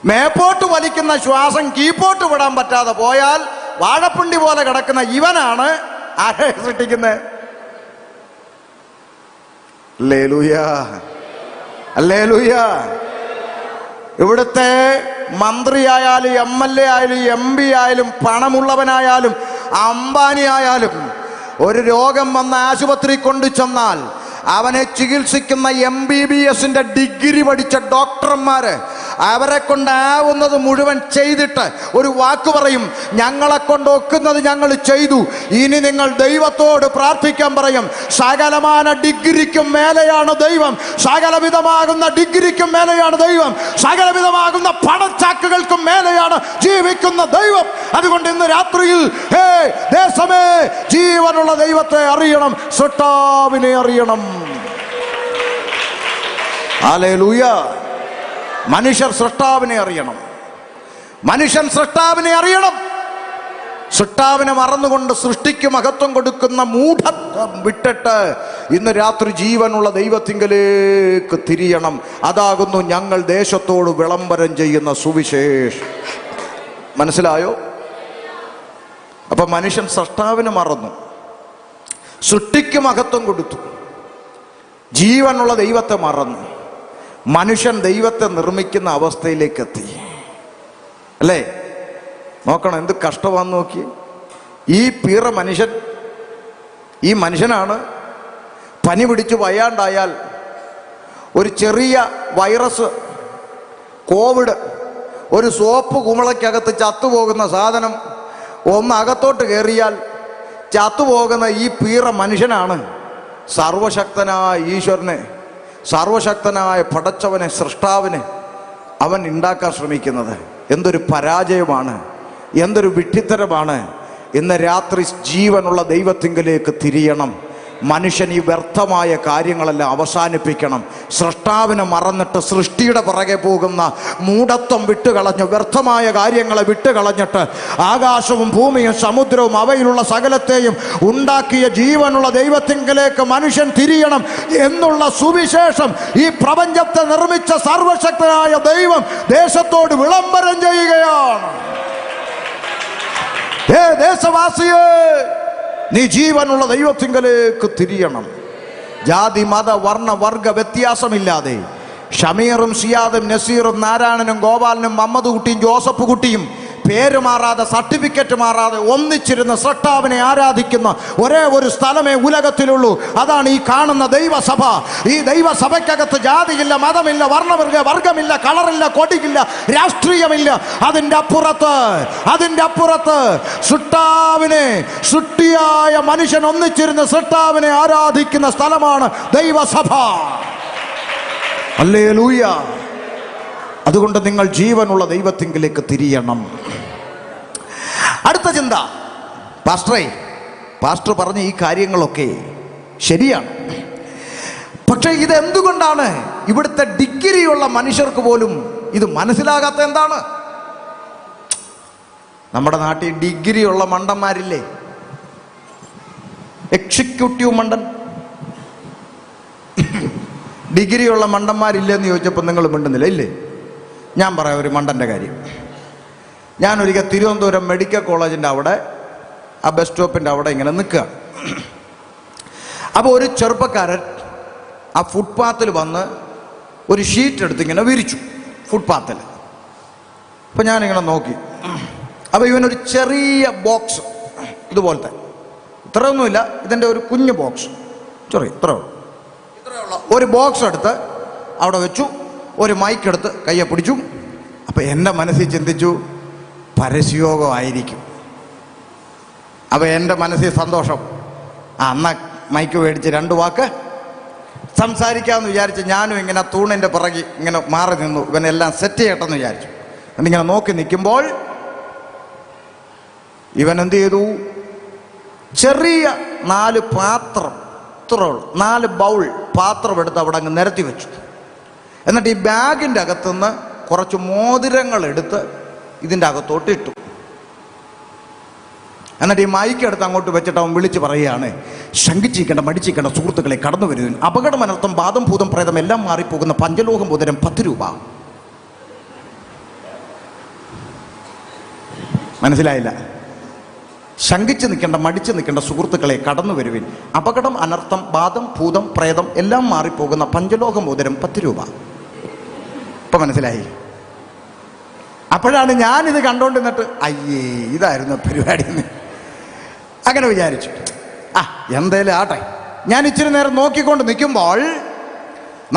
മേപ്പോട്ട് വലിക്കുന്ന ശ്വാസം കീപ്പോട്ട് വിടാൻ പറ്റാതെ പോയാൽ വാഴപ്പിണ്ടി പോലെ കിടക്കുന്ന ഇവനാണ് ആരെ സൃഷ്ടിക്കുന്നത്? ഹല്ലേലൂയ. ഇവിടുത്തെ മന്ത്രിയായാലും MLA ആയാലും MP ആയാലും പണമുള്ളവനായാലും അംബാനി ആയാലും ഒരു രോഗം വന്ന ആശുപത്രി കൊണ്ടു ചെന്നാൽ അവനെ ചികിത്സിക്കുന്ന MBBS ഡിഗ്രി പഠിച്ച ഡോക്ടർമാര് അവരെ കൊണ്ടാവുന്നത് മുഴുവൻ ചെയ്തിട്ട് ഒരു വാക്ക് പറയും, ഞങ്ങളെ കൊണ്ട് ഒക്കുന്നത് ഞങ്ങൾ ചെയ്തു, ഇനി നിങ്ങൾ ദൈവത്തോട് പ്രാർത്ഥിക്കാൻ പറയും. സകലമാന ഡിഗ്രിക്കും മേലെയാണ് ദൈവം, സകലവിധമാകുന്ന ഡിഗ്രിക്കും മേലെയാണ് ദൈവം, സകലവിധമാകുന്ന പണച്ചാക്കുകൾക്കും മേലെയാണ് ജീവിക്കുന്ന ദൈവം. അതുകൊണ്ട് ഇന്ന് രാത്രിയിൽ ദേശമേ ജീവനുള്ള ദൈവത്തെ അറിയണം, സൃഷ്ടാവിനെ അറിയണം. ഹല്ലേലൂയ. മനുഷ്യർ സൃഷ്ടാവിനെ അറിയണം, മനുഷ്യൻ സൃഷ്ടാവിനെ അറിയണം. സൃഷ്ടാവിനെ മറന്നുകൊണ്ട് സൃഷ്ടിക്ക് മഹത്വം കൊടുക്കുന്ന മൂഢത്വം വിട്ടിട്ട് ഇന്ന് രാത്രി ജീവനുള്ള ദൈവത്തിങ്കലേക്ക് തിരിയണം. അതാകുന്നു ഞങ്ങൾ ദേശത്തോട് വിളംബരം ചെയ്യുന്ന സുവിശേഷം. മനസ്സിലായോ? അപ്പൊ മനുഷ്യൻ സൃഷ്ടാവിനെ മറന്നു, സൃഷ്ടിക്ക് മഹത്വം കൊടുത്തു, ജീവനുള്ള ദൈവത്തെ മറന്നു. മനുഷ്യൻ ദൈവത്തെ നിർമ്മിക്കുന്ന അവസ്ഥയിലേക്ക് എത്തി, അല്ലേ? നോക്കണം, എന്ത് കഷ്ടമാണെന്ന് നോക്കി. ഈ പീറ മനുഷ്യൻ, ഈ മനുഷ്യനാണ് പനി പിടിച്ച് വയ്യാണ്ടായാൽ ഒരു ചെറിയ വൈറസ്, കോവിഡ്, ഒരു സോപ്പ് കുമിളയ്ക്കകത്ത് ചത്തുപോകുന്ന സാധനം ഒന്ന് അകത്തോട്ട് കയറിയാൽ ചത്തുപോകുന്ന ഈ പീറ മനുഷ്യനാണ് സർവശക്തനായ ഈശ്വരനെ, സർവശക്തനായ പടച്ചവനെ, സൃഷ്ടാവിനെ അവൻ ഉണ്ടാക്കാൻ ശ്രമിക്കുന്നത്. എന്തൊരു പരാജയമാണ്, എന്തൊരു വിഡ്ഢിത്തരമാണ്. ഇന്ന് രാത്രി ജീവനുള്ള ദൈവത്തിങ്കലേക്ക് തിരിയണം. മനുഷ്യൻ ഈ വ്യർത്ഥമായ കാര്യങ്ങളെല്ലാം അവസാനിപ്പിക്കണം. സൃഷ്ടാവിനെ മറന്നിട്ട് സൃഷ്ടിയുടെ പുറകെ പോകുന്ന മൂഢത്വം വിട്ടുകളഞ്ഞ്, വ്യർത്ഥമായ കാര്യങ്ങളെ വിട്ടുകളഞ്ഞിട്ട് ആകാശവും ഭൂമിയും സമുദ്രവും അവയിലുള്ള സകലത്തെയും ഉണ്ടാക്കിയ ജീവനുള്ള ദൈവത്തിങ്കലേക്ക് മനുഷ്യൻ തിരിയണം എന്നുള്ള സുവിശേഷം ഈ പ്രപഞ്ചത്തെ നിർമ്മിച്ച സർവശക്തനായ ദൈവം ദേശത്തോട് വിളംബരം ചെയ്യുകയാണ്. ദേശവാസിയേ, നീ ജീവനുള്ള ദൈവത്തിങ്കലേക്ക് തിരിയണം. ജാതി മത വർണ്ണ വർഗ വ്യത്യാസമില്ലാതെ ഷമീറും സിയാദും നസീറും നാരായണനും ഗോപാലനും മമ്മദ് കുട്ടിയും ജോസഫ് കുട്ടിയും പേര് മാറാതെ സർട്ടിഫിക്കറ്റ് മാറാതെ ഒന്നിച്ചിരുന്ന് സൃഷ്ടാവിനെ ആരാധിക്കുന്ന ഒരേ ഒരു സ്ഥലമേ ഉലകത്തിലുള്ളൂ. അതാണ് ഈ കാണുന്ന ദൈവസഭ. ഈ ദൈവസഭയ്ക്കകത്ത് ജാതിയില്ല, മതമില്ല, വർഗമില്ല, കളറില്ല, കൊടിയില്ല, രാഷ്ട്രീയമില്ല. അതിൻ്റെ അപ്പുറത്ത് സൃഷ്ടാവിനെ, സൃഷ്ടിയായ മനുഷ്യൻ ഒന്നിച്ചിരുന്ന് സൃഷ്ടാവിനെ ആരാധിക്കുന്ന സ്ഥലമാണ് ദൈവസഭ. ഹല്ലേലൂയ. അതുകൊണ്ട് നിങ്ങൾ ജീവനുള്ള ദൈവത്തിങ്കിലേക്ക് തിരിയണം. അടുത്ത ചിന്ത, പാസ്റ്റർ പറഞ്ഞ ഈ കാര്യങ്ങളൊക്കെ ശരിയാണ്. പക്ഷേ ഇതെന്തുകൊണ്ടാണ് ഇവിടുത്തെ ഡിഗ്രിയുള്ള മനുഷ്യർക്ക് പോലും ഇത് മനസ്സിലാകാത്ത? എന്താണ്? നമ്മുടെ നാട്ടിൽ ഡിഗ്രിയുള്ള മണ്ടന്മാരില്ലേ? എക്സിക്യൂട്ടീവ് മണ്ടൻ. ഡിഗ്രിയുള്ള മണ്ടന്മാരില്ലെന്ന് ചോദിച്ചപ്പോൾ നിങ്ങൾ മിണ്ടുന്നില്ല, ഇല്ലേ? ഞാൻ പറയാം ഒരു മണ്ടൻ്റെ കാര്യം. ഞാനൊരിക്കൽ തിരുവനന്തപുരം മെഡിക്കൽ കോളേജിൻ്റെ അവിടെ, ആ ബസ് സ്റ്റോപ്പിൻ്റെ അവിടെ ഇങ്ങനെ നിൽക്കുക. അപ്പോൾ ഒരു ചെറുപ്പക്കാരൻ ആ ഫുട്പാത്തിൽ വന്ന് ഒരു ഷീറ്റ് എടുത്ത് ഇങ്ങനെ വിരിച്ചു ഫുട്പാത്തിൽ. അപ്പോൾ ഞാനിങ്ങനെ നോക്കി. അപ്പോൾ ഇവനൊരു ചെറിയ ബോക്സ് ഇതുപോലത്തെ, ഇത്രയൊന്നുമില്ല, ഇതിൻ്റെ ഒരു കുഞ്ഞു ബോക്സ്, ഇത്രയുള്ള ഒരു ബോക്സ് എടുത്ത് അവിടെ വെച്ചു. ഒരു മൈക്ക് എടുത്ത് കയ്യെ പിടിച്ചു. അപ്പം എൻ്റെ മനസ്സിൽ ചിന്തിച്ചു, പരസ്യയോഗമായിരിക്കും. അപ്പോൾ എൻ്റെ മനസ്സിൽ സന്തോഷം. എന്നാൽ മൈക്ക് മേടിച്ച് 2 വാക്ക് സംസാരിക്കാമെന്ന് വിചാരിച്ച് ഞാനും ഇങ്ങനെ തൂണിൻ്റെ പിറകി ഇങ്ങനെ മാറി നിന്നു. ഇവനെല്ലാം സെറ്റ് ചെയ്യട്ടെന്ന് വിചാരിച്ചു. എന്നിങ്ങനെ നോക്കി നിൽക്കുമ്പോൾ ഇവൻ എന്ത് ചെയ്തു? ചെറിയ 4 പാത്രം, ഇത്രയുള്ള 4 ബൗൾ പാത്രം എടുത്ത് അവിടെ അങ്ങ് നിരത്തി വെച്ചു. എന്നിട്ട് ഈ ബാഗിൻ്റെ അകത്തുനിന്ന് കുറച്ച് മോതിരങ്ങൾ എടുത്ത് ഇതിൻ്റെ അകത്തോട്ട് ഇട്ടു. എന്നിട്ട് ഈ മൈക്ക് എടുത്ത് അങ്ങോട്ട് വെച്ചിട്ട് അവൻ വിളിച്ച് പറയുകയാണ്, ശങ്കിച്ചിരിക്കേണ്ട, മടിച്ചിരിക്കേണ്ട സുഹൃത്തുക്കളെ, കടന്നു വരുന്നു. അപകടമനർത്ഥം, ബാധം, ഭൂതം, പ്രേതം എല്ലാം മാറിപ്പോകുന്ന പഞ്ചലോകം മോതിരം 10 രൂപ. മനസ്സിലായില്ല? ശങ്കിച്ച് നിൽക്കേണ്ട, മടിച്ച് നിൽക്കേണ്ട സുഹൃത്തുക്കളെ, കടന്നു വരുവിൻ. അപകടം, അനർത്ഥം, ബാധം, ഭൂതം, പ്രേതം എല്ലാം മാറിപ്പോകുന്ന പഞ്ചലോക മോതിരം 10 രൂപ. ഇപ്പം മനസ്സിലായി? അപ്പോഴാണ് ഞാനിത് കണ്ടോണ്ടിരുന്നിട്ട് അയ്യേ ഇതായിരുന്നു പരിപാടി അങ്ങനെ വിചാരിച്ചു. എന്തേലും ആട്ടെ. ഞാൻ ഇച്ചിരി നേരം നോക്കിക്കൊണ്ട് നിൽക്കുമ്പോൾ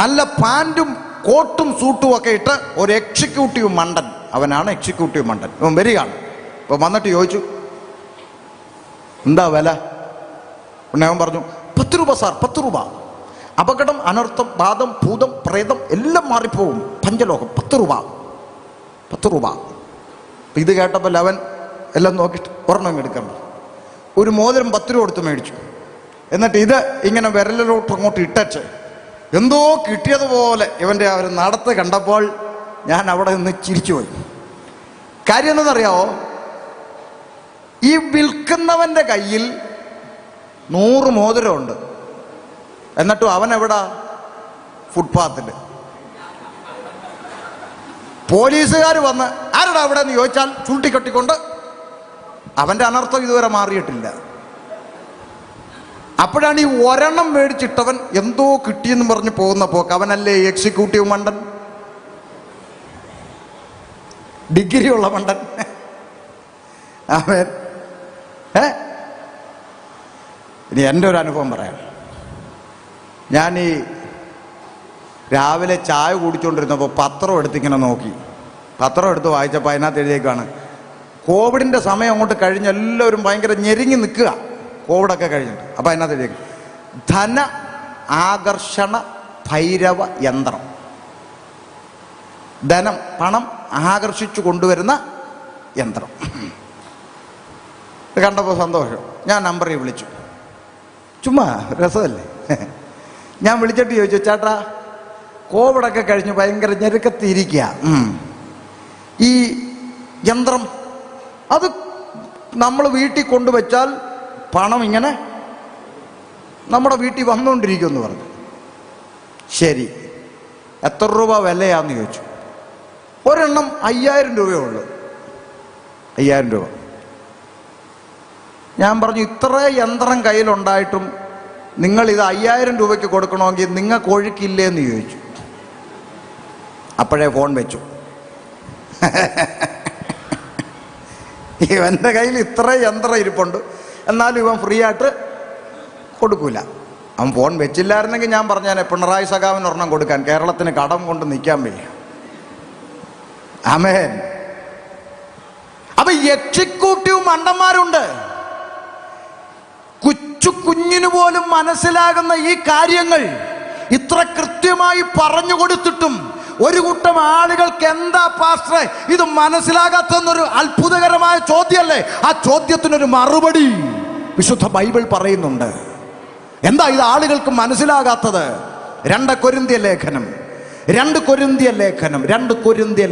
നല്ല പാൻറ്റും കോട്ടും സൂട്ടും ഒക്കെ ഇട്ട് ഒരു എക്സിക്യൂട്ടീവ് മണ്ടൻ, അവനാണ് എക്സിക്യൂട്ടീവ് മണ്ടൻ. ഇവൻ വരികയാണ്. ഇപ്പൊ വന്നിട്ട് ചോദിച്ചു, എന്താ വില? പിന്നെ അവൻ പറഞ്ഞു, 10 രൂപ സാർ, 10 രൂപ. അപകടം, അനർത്ഥം, ബാധം, ഭൂതം, പ്രേതം എല്ലാം മാറിപ്പോവും, പഞ്ചലോകം, 10 രൂപ, 10 രൂപ. ഇത് കേട്ടപ്പോൾ അവൻ എല്ലാം നോക്കിയിട്ട് ഒരെണ്ണം എടുക്കാൻ പറഞ്ഞു. ഒരു മോതിരം 10 രൂപ കൊടുത്ത് മേടിച്ചു. എന്നിട്ട് ഇത് ഇങ്ങനെ വിരലിലോട്ട് അങ്ങോട്ട് ഇട്ടച്ച് എന്തോ കിട്ടിയതുപോലെ ഇവൻ്റെ ആ ഒരു നടത്ത് കണ്ടപ്പോൾ ഞാൻ അവിടെ നിന്ന് ചിരിച്ചുപോയി. കാര്യം എന്തെന്നറിയാവോ? ഈ വിൽക്കുന്നവൻ്റെ കയ്യിൽ 100 മോതിരമുണ്ട്, എന്നിട്ടും അവൻ എവിടാ? ഫുട്പാത്തിൽ. പോലീസുകാർ വന്ന് ആരുടെ അവിടെ എന്ന് ചോദിച്ചാൽ ചൂണ്ടിക്കെട്ടിക്കൊണ്ട് അവൻ്റെ അനർത്ഥം ഇതുവരെ മാറിയിട്ടില്ല. അപ്പോഴാണ് ഈ ഒരെണ്ണം മേടിച്ചിട്ടവൻ എന്തോ കിട്ടിയെന്ന് പറഞ്ഞ് പോകുന്ന പോക്ക്. അവനല്ലേ എക്സിക്യൂട്ടീവ് മണ്ടൻ, ഡിഗ്രി ഉള്ള മണ്ടൻ. അവൻ ഇനി എൻ്റെ ഒരു അനുഭവം പറയാം. ഞാൻ ഈ രാവിലെ ചായ കുടിച്ചുകൊണ്ടിരുന്നപ്പോൾ പത്രം എടുത്തിങ്ങനെ നോക്കി. പത്രം എടുത്ത് വായിച്ചപ്പോൾ അതിനകത്ത് എഴുതിയേക്കാണ്, കോവിഡിൻ്റെ സമയം അങ്ങോട്ട് കഴിഞ്ഞ് എല്ലാവരും ഭയങ്കര ഞെരുങ്ങി നിൽക്കുക, കോവിഡൊക്കെ കഴിഞ്ഞിട്ട്. അപ്പം അതിനകത്ത് എഴുതിയേക്കും, ധന ആകർഷണ ഭൈരവ യന്ത്രം. ധനം, പണം ആകർഷിച്ചു കൊണ്ടുവരുന്ന യന്ത്രം. കണ്ടപ്പോൾ സന്തോഷം. ഞാൻ നമ്പറിൽ വിളിച്ചു, ചുമ്മാ രസമല്ലേ. ഞാൻ വിളിച്ചിട്ട് ചോദിച്ചു, ചേട്ടാ കോവിഡൊക്കെ കഴിഞ്ഞ് ഭയങ്കര ഞെരുക്കത്തിയിരിക്കുക, ഈ യന്ത്രം അത് നമ്മൾ വീട്ടിൽ കൊണ്ടുവച്ചാൽ പണം ഇങ്ങനെ നമ്മുടെ വീട്ടിൽ വന്നുകൊണ്ടിരിക്കുമെന്ന് പറഞ്ഞു. ശരി, എത്ര രൂപ വിലയാന്ന് ചോദിച്ചു. ഒരെണ്ണം 5000 രൂപയേ ഉള്ളൂ. 5000 രൂപ. ഞാൻ പറഞ്ഞു, ഇത്ര യന്ത്രം കയ്യിലുണ്ടായിട്ടും നിങ്ങൾ ഇത് 5000 രൂപയ്ക്ക് കൊടുക്കണമെങ്കിൽ നിങ്ങൾക്ക് ഒഴുക്കില്ലേ എന്ന് ചോദിച്ചു. അപ്പോഴേ ഫോൺ വെച്ചു. ഇവൻ്റെ കയ്യിൽ ഇത്ര യന്ത്രം ഇരിപ്പുണ്ട്, എന്നാലും ഇവൻ ഫ്രീ ആയിട്ട് കൊടുക്കൂല. അവൻ ഫോൺ വെച്ചില്ലായിരുന്നെങ്കിൽ ഞാൻ പറഞ്ഞാൽ പിണറായി സഖാവിന് ഒരെണ്ണം കൊടുക്കാൻ, കേരളത്തിന് കടം കൊണ്ട് നിൽക്കാൻ വയ്യ. ആമേൻ. അപ്പൊ എക്സിക്യൂട്ടീവ് മണ്ടന്മാരുണ്ട്. കുഞ്ഞിന് പോലും മനസ്സിലാകുന്ന ഈ കാര്യങ്ങൾ ഇത്ര കൃത്യമായി പറഞ്ഞു കൊടുത്തിട്ടും ഒരു കൂട്ടം ആളുകൾക്ക് എന്താ പാസ്റ്ററെ ഇത് മനസ്സിലാകാത്തെന്നൊരു അത്ഭുതകരമായ ചോദ്യമല്ലേ? ആ ചോദ്യത്തിനൊരു മറുപടി വിശുദ്ധ ബൈബിൾ പറയുന്നുണ്ട്. എന്താ ഇത് ആളുകൾക്ക് മനസ്സിലാകാത്തത്? 2 കൊരിന്ത്യ ലേഖനം 2 കൊരിന്ത്യ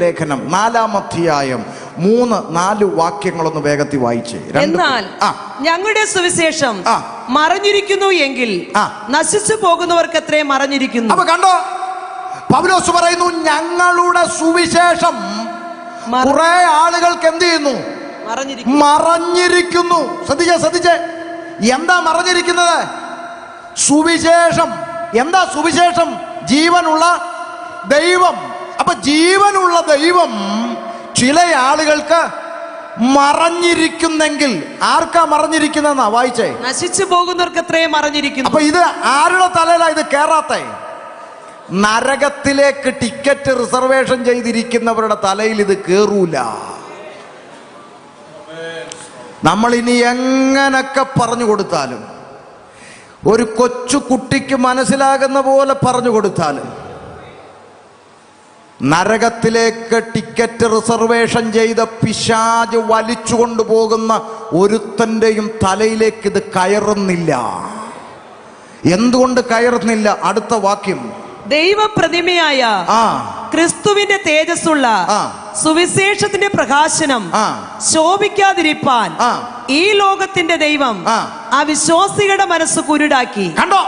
ലേഖനം 4-ാം അധ്യായം 3-4 വാക്യങ്ങളൊന്ന് വേഗത്തിൽ വായിച്ചേ. എന്നാൽ ഞങ്ങളുടെ സുവിശേഷം മറഞ്ഞിരിക്കുന്നു എങ്കിൽ നശിച്ചു പോകുന്നവർക്ക് എത്രേ മറഞ്ഞിരിക്കുന്നു. അപ്പൊ കണ്ടോ, പൗലോസ് പറയുന്നു, ഞങ്ങളുടെ സുവിശേഷം കുറെ ആളുകൾക്ക് എന്ത് ചെയ്യുന്നു? മറഞ്ഞിരിക്കുന്നു. ശ്രദ്ധിച്ചേ, എന്താ മറഞ്ഞിരിക്കുന്നത്? സുവിശേഷം. എന്താ സുവിശേഷം? ജീവനുള്ള ദൈവം. അപ്പൊ ജീവനുള്ള ദൈവം ചില ആളുകൾക്ക് മറഞ്ഞിരിക്കുന്നെങ്കിൽ ആർക്കാ മറഞ്ഞിരിക്കുന്നെന്നാ വായിച്ചേ? നശിച്ചു പോകുന്നവർക്ക് എത്രയും മറഞ്ഞിരിക്കുന്നു. അപ്പൊ ഇത് ആരുടെ തലയിലാ ഇത് കേറാത്തെ? നരകത്തിലേക്ക് ടിക്കറ്റ് റിസർവേഷൻ ചെയ്തിരിക്കുന്നവരുടെ തലയിൽ ഇത് കേറൂല. നമ്മൾ ഇനി എങ്ങനൊക്കെ പറഞ്ഞു കൊടുത്താലും, ഒരു കൊച്ചു കുട്ടിക്ക് മനസ്സിലാകുന്ന പോലെ പറഞ്ഞു കൊടുത്താലും, നരകത്തിലേക്ക് ടിക്കറ്റ് റിസർവേഷൻ ചെയ്ത പിശാച് വലിച്ചു കൊണ്ടുപോകുന്ന ഒരുത്തൻ്റെയും തലയിലേക്ക് ഇത് കയറുന്നില്ല. എന്തുകൊണ്ട് കയറുന്നില്ല? അടുത്ത വാക്യം, ദൈവപ്രതിമയായ ക്രിസ്തുവിന്റെ തേജസ്സുള്ള സുവിശേഷത്തിന്റെ പ്രകാശനം ശോഭിക്കാതിരിപ്പാൻ ഈ ലോകത്തിന്റെ ദൈവം അവിശ്വാസികളുടെ മനസ്സ് കുരുടാക്കി. കണ്ടോ,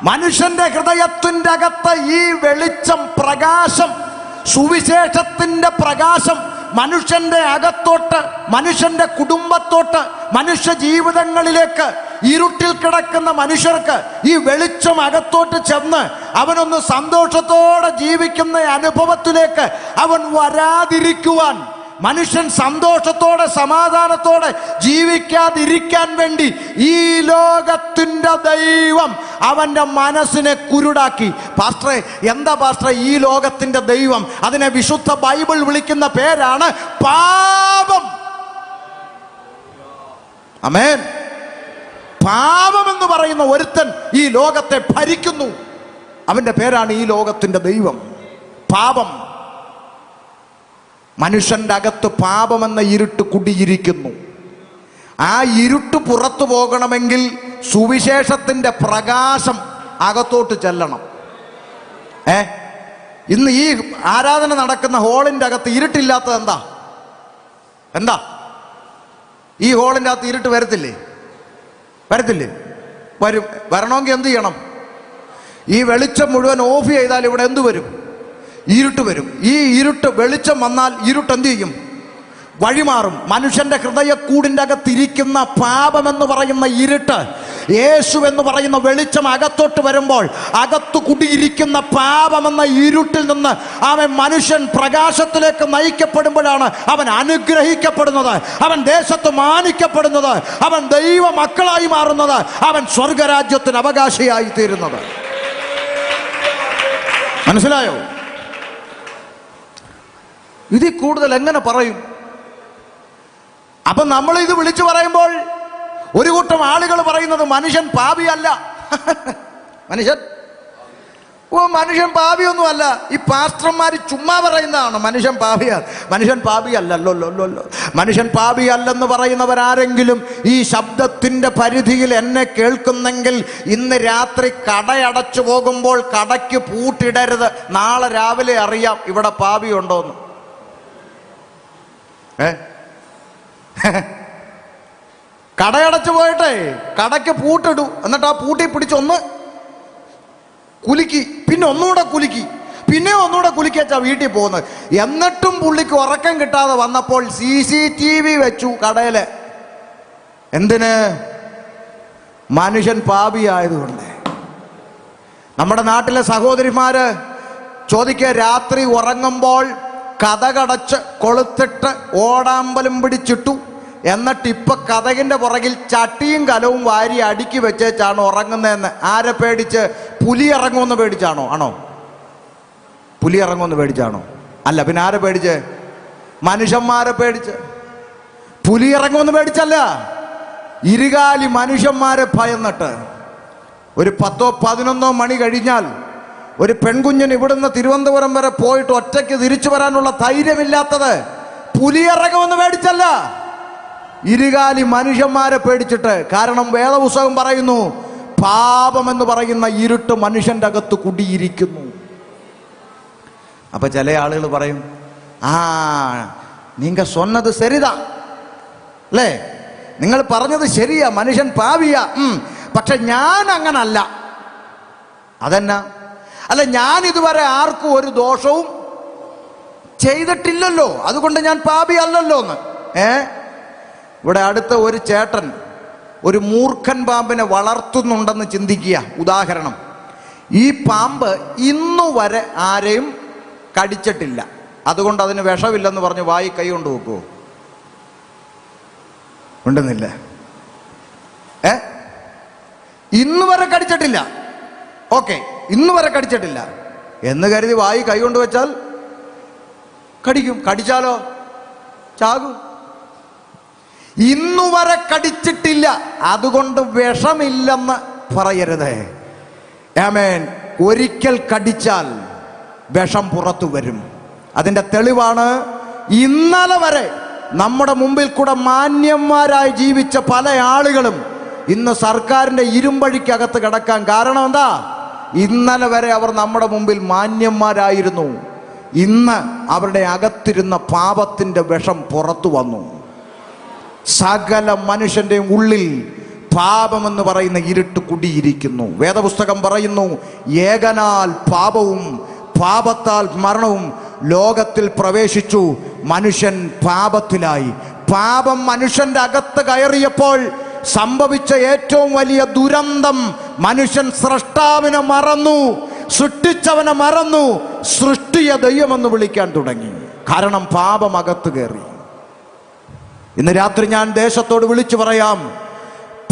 മനുഷ്യന്റെ ഹൃദയത്തിന്റെ അകത്ത് ഈ വെളിച്ചം, പ്രകാശം, സുവിശേഷത്തിന്റെ പ്രകാശം മനുഷ്യന്റെ അകത്തോട്ട്, മനുഷ്യന്റെ കുടുംബത്തോട്ട്, മനുഷ്യ ജീവിതങ്ങളിലേക്ക്, ഇരുട്ടിൽ കിടക്കുന്ന മനുഷ്യർക്ക് ഈ വെളിച്ചം അകത്തോട്ട് ചെന്ന് അവനൊന്ന് സന്തോഷത്തോടെ ജീവിക്കുന്ന അനുഭവത്തിലേക്ക് അവൻ വരാതിരിക്കുവാൻ മനുഷ്യൻ സന്തോഷത്തോടെ സമാധാനത്തോടെ ജീവിക്കാതിരിക്കാൻ വേണ്ടി ഈ ലോകത്തിൻ്റെ ദൈവം അവൻ്റെ മനസ്സിനെ കുരുടാക്കി. പാസ്റ്ററെ, എന്താ പാസ്റ്ററെ ഈ ലോകത്തിൻ്റെ ദൈവം? അതിനെ വിശുദ്ധ ബൈബിൾ വിളിക്കുന്ന പേരാണ് പാപം. ആമേൻ. പാപം എന്ന് പറയുന്ന ഒരുത്തൻ ഈ ലോകത്തെ ഭരിക്കുന്നു. അവൻ്റെ പേരാണ് ഈ ലോകത്തിൻ്റെ ദൈവം. പാപം. മനുഷ്യൻ്റെ അകത്ത് പാപമെന്ന ഇരുട്ട് കുടിയിരിക്കുന്നു. ആ ഇരുട്ട് പുറത്തു പോകണമെങ്കിൽ സുവിശേഷത്തിൻ്റെ പ്രകാശം അകത്തോട്ട് ചെല്ലണം. ഇന്ന് ഈ ആരാധന നടക്കുന്ന ഹോളിൻ്റെ അകത്ത് ഇരുട്ടില്ലാത്തത് എന്താ? എന്താ? ഈ ഹോളിൻ്റെ അകത്ത് ഇരുട്ട് വരത്തില്ലേ? വരത്തില്ലേ? വരും. വരണമെങ്കിൽ എന്ത് ചെയ്യണം? ഈ വെളിച്ചം മുഴുവൻ ഓഫ് ചെയ്താൽ ഇവിടെ എന്ത് വരും? ഇരുട്ട് വരും. ഈ ഇരുട്ട്, വെളിച്ചം വന്നാൽ ഇരുട്ട് എന്ത് ചെയ്യും? വഴിമാറും. മനുഷ്യന്റെ ഹൃദയക്കൂടിൻ്റെ അകത്തിരിക്കുന്ന പാപമെന്ന് പറയുന്ന ഇരുട്ട് യേശു എന്ന് പറയുന്ന വെളിച്ചം അകത്തോട്ട് വരുമ്പോൾ അകത്തു കുടിയിരിക്കുന്ന പാപമെന്ന ഇരുട്ടിൽ നിന്ന് അവൻ മനുഷ്യൻ പ്രകാശത്തിലേക്ക് നയിക്കപ്പെടുമ്പോഴാണ് അവൻ അനുഗ്രഹിക്കപ്പെടുന്നത്, അവൻ ദേശത്ത് മാനിക്കപ്പെടുന്നത്, അവൻ ദൈവ മക്കളായി മാറുന്നത്, അവൻ സ്വർഗരാജ്യത്തിന് അവകാശിയായി തീരുന്നത്. മനസ്സിലായോ? ഇതിൽ കൂടുതൽ എങ്ങനെ പറയും? അപ്പൊ നമ്മൾ ഇത് വിളിച്ചു പറയുമ്പോൾ ഒരു കൂട്ടം ആളുകൾ പറയുന്നത് മനുഷ്യൻ പാപിയല്ല. മനുഷ്യൻ പാപിയൊന്നുമല്ല. ഈ പാസ്റ്റർമാർ ചുമ്മാ പറയുന്നതാണ് മനുഷ്യൻ പാപിയാ. മനുഷ്യൻ പാപിയല്ലല്ലോ. മനുഷ്യൻ പാപിയല്ലെന്ന് പറയുന്നവരാരെങ്കിലും ഈ ശബ്ദത്തിൻ്റെ പരിധിയിൽ എന്നെ കേൾക്കുന്നെങ്കിൽ ഇന്ന് രാത്രി കടയടച്ചു പോകുമ്പോൾ കടയ്ക്ക് പൂട്ടിടരുത്. നാളെ രാവിലെ അറിയാം ഇവിടെ പാപിയുണ്ടോന്ന്. കടയടച്ചു പോയിട്ടെ കടയ്ക്ക് പൂട്ടിടൂ. എന്നിട്ട് ആ പൂട്ടി പിടിച്ചൊന്ന് കുലുക്കി, പിന്നെ ഒന്നുകൂടെ കുലുക്കി, പിന്നെ ഒന്നുകൂടെ കുലുക്കി വെച്ചാ വീട്ടിൽ പോകുന്നത്. എന്നിട്ടും പുള്ളിക്ക് ഉറക്കം കിട്ടാതെ വന്നപ്പോൾ CCTV വെച്ചു കടയില്. എന്തിന്? മനുഷ്യൻ പാപിയായതുകൊണ്ട്. നമ്മുടെ നാട്ടിലെ സഹോദരിമാര് ചോദിക്കുക, രാത്രി ഉറങ്ങുമ്പോൾ കതകടച്ച് കൊളുത്തിട്ട് ഓടാമ്പലും പിടിച്ചിട്ടു, എന്നിട്ട് ഇപ്പൊ കതകിന്റെ പുറകിൽ ചട്ടിയും കലവും വാരി അടുക്കി വെച്ചേച്ചാണ് ഉറങ്ങുന്നതെന്ന്. ആരെ പേടിച്ച്? പുലി ഇറങ്ങുമെന്ന് പേടിച്ചാണോ? ആണോ? പുലി ഇറങ്ങുമെന്ന് പേടിച്ചാണോ? അല്ല, പിന്നെ ആരെ പേടിച്ച്? മനുഷ്യന്മാരെ പേടിച്ച്. പുലി ഇറങ്ങുമെന്ന് പേടിച്ചല്ല, ഇരുകാലി മനുഷ്യന്മാരെ ഭയന്നിട്ട്. ഒരു 10-11 മണി കഴിഞ്ഞാൽ ഒരു പെൺകുഞ്ഞിന് ഇവിടുന്ന് തിരുവനന്തപുരം വരെ പോയിട്ട് ഒറ്റയ്ക്ക് തിരിച്ചു വരാനുള്ള ധൈര്യമില്ലാത്തത് പുലി ഇറങ്ങുമെന്ന് പേടിച്ചല്ല, ഇരുകാലി മനുഷ്യന്മാരെ പേടിച്ചിട്ട്. കാരണം വേദപുസ്തകം പറയുന്നു, പാപമെന്ന് പറയുന്ന ഇരുട്ട് മനുഷ്യന്റെ അകത്ത് കുടിയിരിക്കുന്നു. അപ്പൊ ചില ആളുകൾ പറയും, നീങ്ക சொன்னது ശരിതാ അല്ലേ, നിങ്ങൾ പറഞ്ഞത് ശരിയാ, മനുഷ്യൻ പാപിയാ. പക്ഷെ ഞാൻ അങ്ങനല്ല. അതെന്നാ? അല്ല, ഞാൻ ഇതുവരെ ആർക്കും ഒരു ദോഷവും ചെയ്തിട്ടില്ലല്ലോ, അതുകൊണ്ട് ഞാൻ പാപി അല്ലല്ലോ എന്ന്. ഇവിടെ അടുത്ത ഒരു ചേട്ടൻ ഒരു മൂർഖൻ പാമ്പിനെ വളർത്തുന്നുണ്ടെന്ന് ചിന്തിക്കുക. ഉദാഹരണം, ഈ പാമ്പ് ഇന്നുവരെ ആരെയും കടിച്ചിട്ടില്ല, അതുകൊണ്ട് അതിന് വിഷമില്ലെന്ന് പറഞ്ഞ് വായി കൈ കൊണ്ട് വെക്കുവോ? ഉണ്ടെന്നില്ല. ഇന്ന് വരെ കടിച്ചിട്ടില്ല. ഓക്കെ, ഇന്ന് വരെ കടിച്ചിട്ടില്ല എന്ന് കരുതി വായി കൈ കൊണ്ട് വെച്ചാൽ കടിക്കും. കടിച്ചാലോ ചാകും. ഇന്നുവരെ കടിച്ചിട്ടില്ല, അതുകൊണ്ട് വിഷമില്ലെന്ന് പറയരുതേ. ആമേൻ. ഒരിക്കൽ കടിച്ചാൽ വിഷം പുറത്തു വരും. അതിൻ്റെ തെളിവാണ് ഇന്നലെ വരെ നമ്മുടെ മുമ്പിൽ കൂടെ മാന്യന്മാരായി ജീവിച്ച പല ആളുകളും ഇന്ന് സർക്കാരിൻ്റെ ഇരുമ്പഴിക്കകത്ത് കിടക്കാൻ കാരണം എന്താ? ഇന്നലെ വരെ അവർ നമ്മുടെ മുമ്പിൽ മാന്യന്മാരായിരുന്നു. ഇന്ന് അവരുടെ അകത്തിരുന്ന പാപത്തിൻ്റെ വിഷം പുറത്തു വന്നു. സകല മനുഷ്യൻ്റെയും ഉള്ളിൽ പാപമെന്ന് പറയുന്ന ഇരുട്ട് കുടിയിരിക്കുന്നു. വേദപുസ്തകം പറയുന്നു, ഏകനാൽ പാപവും പാപത്താൽ മരണവും ലോകത്തിൽ പ്രവേശിച്ചു, മനുഷ്യൻ പാപത്തിലായി. പാപം മനുഷ്യന്റെ അകത്ത് കയറിയപ്പോൾ സംഭവിച്ച ഏറ്റവും വലിയ ദുരന്തം, മനുഷ്യൻ സ്രഷ്ടാവിനെ മറന്നു, സൃഷ്ടിച്ചവനെ മറന്നു, സൃഷ്ടിയ ദൈവമെന്ന് വിളിക്കാൻ തുടങ്ങി. കാരണം പാപം അകത്ത് കയറി. ഇന്ന് രാത്രി ഞാൻ ദേശത്തോട് വിളിച്ചു പറയാം,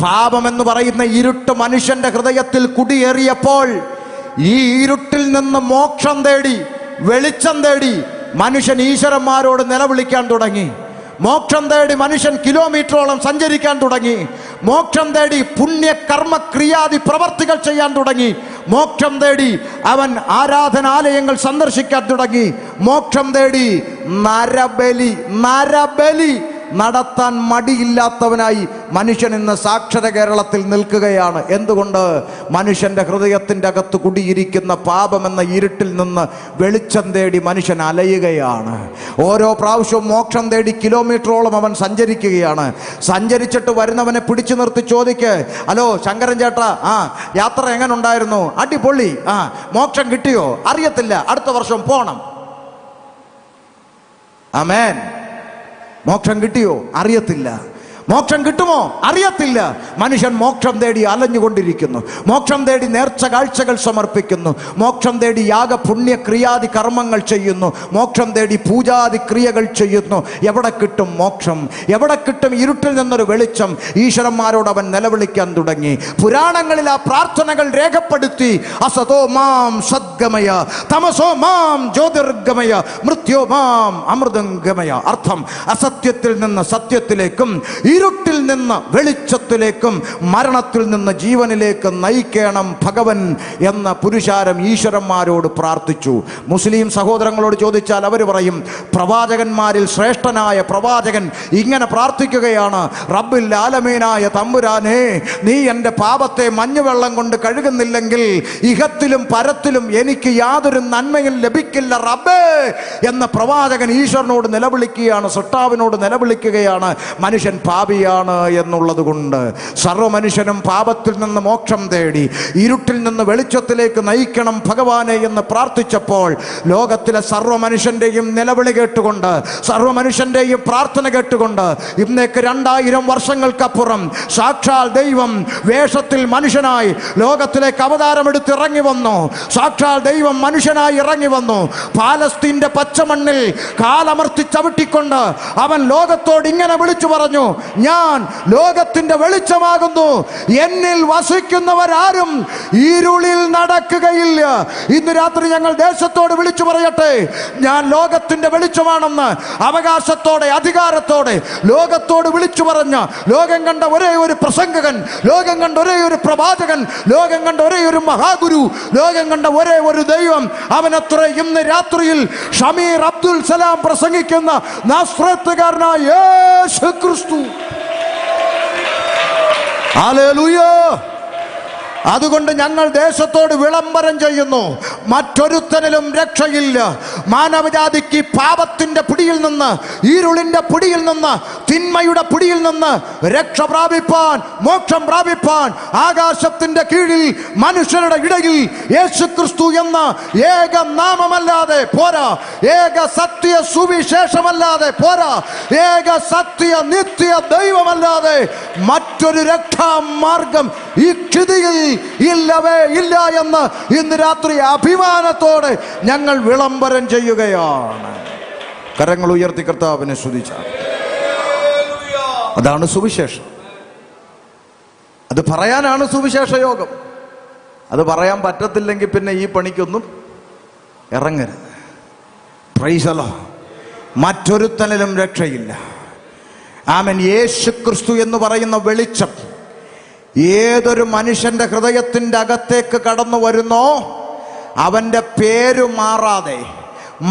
പാപമെന്ന് പറയുന്ന ഇരുട്ട് മനുഷ്യന്റെ ഹൃദയത്തിൽ കുടിയേറിയപ്പോൾ ഈ ഇരുട്ടിൽ നിന്ന് മോക്ഷം തേടി, വെളിച്ചം തേടി മനുഷ്യൻ ഈശ്വരന്മാരോട് നിലവിളിക്കാൻ തുടങ്ങി. മോക്ഷം തേടി മനുഷ്യൻ കിലോമീറ്ററോളം സഞ്ചരിക്കാൻ തുടങ്ങി. മോക്ഷം തേടി പുണ്യകർമ്മക്രിയാദി പ്രവർത്തികൾ ചെയ്യാൻ തുടങ്ങി. മോക്ഷം തേടി അവൻ ആരാധനാലയങ്ങൾ സന്ദർശിക്കാൻ തുടങ്ങി. മോക്ഷം തേടി നരബലി നടത്താൻ മടിയില്ലാത്തവനായി മനുഷ്യൻ ഇന്ന് സാക്ഷര കേരളത്തിൽ നിൽക്കുകയാണ്. എന്തുകൊണ്ട്? മനുഷ്യന്റെ ഹൃദയത്തിൻ്റെ അകത്ത് കുടിയിരിക്കുന്ന പാപമെന്ന ഇരുട്ടിൽ നിന്ന് വെളിച്ചം തേടി മനുഷ്യൻ അലയുകയാണ്. ഓരോ പ്രാവശ്യവും മോക്ഷം തേടി കിലോമീറ്ററോളം അവൻ സഞ്ചരിക്കുകയാണ്. സഞ്ചരിച്ചിട്ട് വരുന്നവനെ പിടിച്ചു നിർത്തി ചോദിക്ക്, ഹലോ ശങ്കരൻ ചേട്ടാ, യാത്ര എങ്ങനെ ഉണ്ടായിരുന്നു? അടിപൊളി. മോക്ഷം കിട്ടിയോ? അറിയത്തില്ല, അടുത്ത വർഷം പോണം. ആമേൻ. മോക്ഷം കിട്ടിയോ? അറിയത്തില്ല. മോക്ഷം കിട്ടുമോ? അറിയത്തില്ല. മനുഷ്യൻ മോക്ഷം തേടി അലഞ്ഞുകൊണ്ടിരിക്കുന്നു. മോക്ഷം തേടി നേർച്ച കാഴ്ചകൾ സമർപ്പിക്കുന്നു. മോക്ഷം തേടി യാഗപുണ്യക്രിയാദി കർമ്മങ്ങൾ ചെയ്യുന്നു. മോക്ഷം തേടി പൂജാതി ക്രിയകൾ ചെയ്യുന്നു. എവിടെ കിട്ടും മോക്ഷം? എവിടെ കിട്ടും ഇരുട്ടിൽ നിന്നൊരു വെളിച്ചം? ഈശ്വരന്മാരോട് അവൻ നിലവിളിക്കാൻ തുടങ്ങി. പുരാണങ്ങളിൽ ആ പ്രാർത്ഥനകൾ രേഖപ്പെടുത്തി. അസതോ മാം സദ്ഗമയ, തമസോ മാം ജ്യോതിർഗമയ, മൃത്യോ മാം അമൃതംഗമയ. അർത്ഥം, അസത്യത്തിൽ നിന്ന് സത്യത്തിലേക്കും ഇരുട്ടിൽ നിന്ന് വെളിച്ചത്തിലേക്കും മരണത്തിൽ നിന്ന് ജീവനിലേക്ക് നയിക്കണം ഭഗവൻ എന്ന പുരുഷാരം ഈശ്വരന്മാരോട് പ്രാർത്ഥിച്ചു. മുസ്ലിം സഹോദരങ്ങളോട് ചോദിച്ചാൽ അവർ പറയും, പ്രവാചകന്മാരിൽ ശ്രേഷ്ഠനായ പ്രവാചകൻ ഇങ്ങനെ പ്രാർത്ഥിക്കുകയാണ്, റബ്ബിൽ ആലമീനായ തമ്പുരാനെ, നീ എൻ്റെ പാപത്തെ മഞ്ഞുവെള്ളം കൊണ്ട് കഴുകുന്നില്ലെങ്കിൽ ഇഹത്തിലും പരത്തിലും എനിക്ക് യാതൊരു നന്മയും ലഭിക്കില്ല റബ്ബേ എന്ന പ്രവാചകൻ ഈശ്വരനോട് നിലവിളിക്കുകയാണ്, സൃഷ്ടാവിനോട് നിലവിളിക്കുകയാണ്. മനുഷ്യൻ പാപിയാണ് എന്നുള്ളത് കൊണ്ട് സർവ്വ മനുഷ്യനും പാപത്തിൽ നിന്ന് മോക്ഷം തേടി ഇരുട്ടിൽ നിന്ന് വെളിച്ചത്തിലേക്ക് നയിക്കണം ഭഗവാനെ എന്ന് പ്രാർത്ഥിച്ചപ്പോൾ ലോകത്തിലെ സർവ്വ മനുഷ്യൻ്റെയും നിലവിളി കേട്ടുകൊണ്ട്, സർവ്വ മനുഷ്യൻ്റെയും പ്രാർത്ഥന കേട്ടുകൊണ്ട് ഇന്നേക്ക് 2000 വർഷങ്ങൾക്കപ്പുറം സാക്ഷാൽ ദൈവം വേഷത്തിൽ മനുഷ്യനായി ലോകത്തിലേക്ക് അവതാരമെടുത്ത് ഇറങ്ങി വന്നു. സാക്ഷാൽ ദൈവം മനുഷ്യനായി ഇറങ്ങി വന്നു. പാലസ്തീൻ്റെ പച്ചമണ്ണിൽ കാലമർത്തി ചവിട്ടിക്കൊണ്ട് അവൻ ലോകത്തോട് ഇങ്ങനെ വിളിച്ചു പറഞ്ഞു, ഞാൻ ലോകത്തിന്റെ വെളിച്ചമാകുന്നു, എന്നിൽ വസിക്കുന്നവരാരും ഇരുളിൽ നടക്കുകയില്ല. ഇന്ന് രാത്രി ഞങ്ങൾ ദേശത്തോട് വിളിച്ചു പറയട്ടെ, ഞാൻ ലോകത്തിന്റെ വെളിച്ചമാണെന്ന് അവകാശത്തോടെ അധികാരത്തോടെ ലോകത്തോട് വിളിച്ചു പറഞ്ഞ, ലോകം കണ്ട ഒരേ ഒരു പ്രസംഗകൻ, ലോകം കണ്ട ഒരേ ഒരു പ്രവാചകൻ, ലോകം കണ്ട ഒരേ ഒരു മഹാഗുരു, ലോകം കണ്ട ഒരേ ഒരു ദൈവം, അവനത്ര ഇന്ന് രാത്രിയിൽ ഷമീർ അബ്ദുൽ സലാം പ്രസംഗിക്കുന്ന നാസ്രത്തുകാരനായ യേശു ക്രിസ്തു. ഹല്ലേലൂയ. അതുകൊണ്ട് ഞങ്ങൾ ദേശത്തോട് വിളംബരം ചെയ്യുന്നു, മറ്റൊരുത്തനിലും രക്ഷയില്ല. മാനവജാതിക്ക് പാപത്തിന്റെ പിടിയിൽ നിന്ന്, ഇരുളിന്റെ പിടിയിൽ നിന്ന്, തിന്മയുടെ പിടിയിൽ നിന്ന് രക്ഷ പ്രാപിപ്പാൻ, മോക്ഷം പ്രാപിപ്പാൻ ആകാശത്തിന്റെ കീഴിൽ മനുഷ്യരുടെ ഇടയിൽ യേശുക്രിസ്തു എന്ന ഏക നാമമല്ലാതെ പോരാ, ഏക സത്യ സുവിശേഷമല്ലാതെ പോരാ, ഏക സത്യ നിത്യ ദൈവമല്ലാതെ മറ്റൊരു രക്ഷാമാർഗം ഈ ക്ഷിതിയിൽ ഇല്ലവേ ഇല്ല എന്ന് ഇന്ന് രാത്രി അഭിമാനത്തോടെ ഞങ്ങൾ വിളംബരം ചെയ്യുകയാണ്. കരങ്ങൾ ഉയർത്തി കർത്താവിനെ സ്തുതിച്ചാൽ. അതാണ് സുവിശേഷം. അത് പറയാനാണ് സുവിശേഷ യോഗം. അത് പറയാൻ പറ്റത്തില്ലെങ്കിൽ പിന്നെ ഈ പണിക്കൊന്നും ഇറങ്ങരുത്. Praise the lord. മറ്റൊരുത്തനിലും രക്ഷയില്ല. ആമേൻ. യേശു ക്രിസ്തു എന്ന് പറയുന്ന വെളിച്ചം ഏതൊരു മനുഷ്യന്റെ ഹൃദയത്തിൻ്റെ അകത്തേക്ക് കടന്നു വരുന്നോ, അവൻ്റെ പേര് മാറാതെ,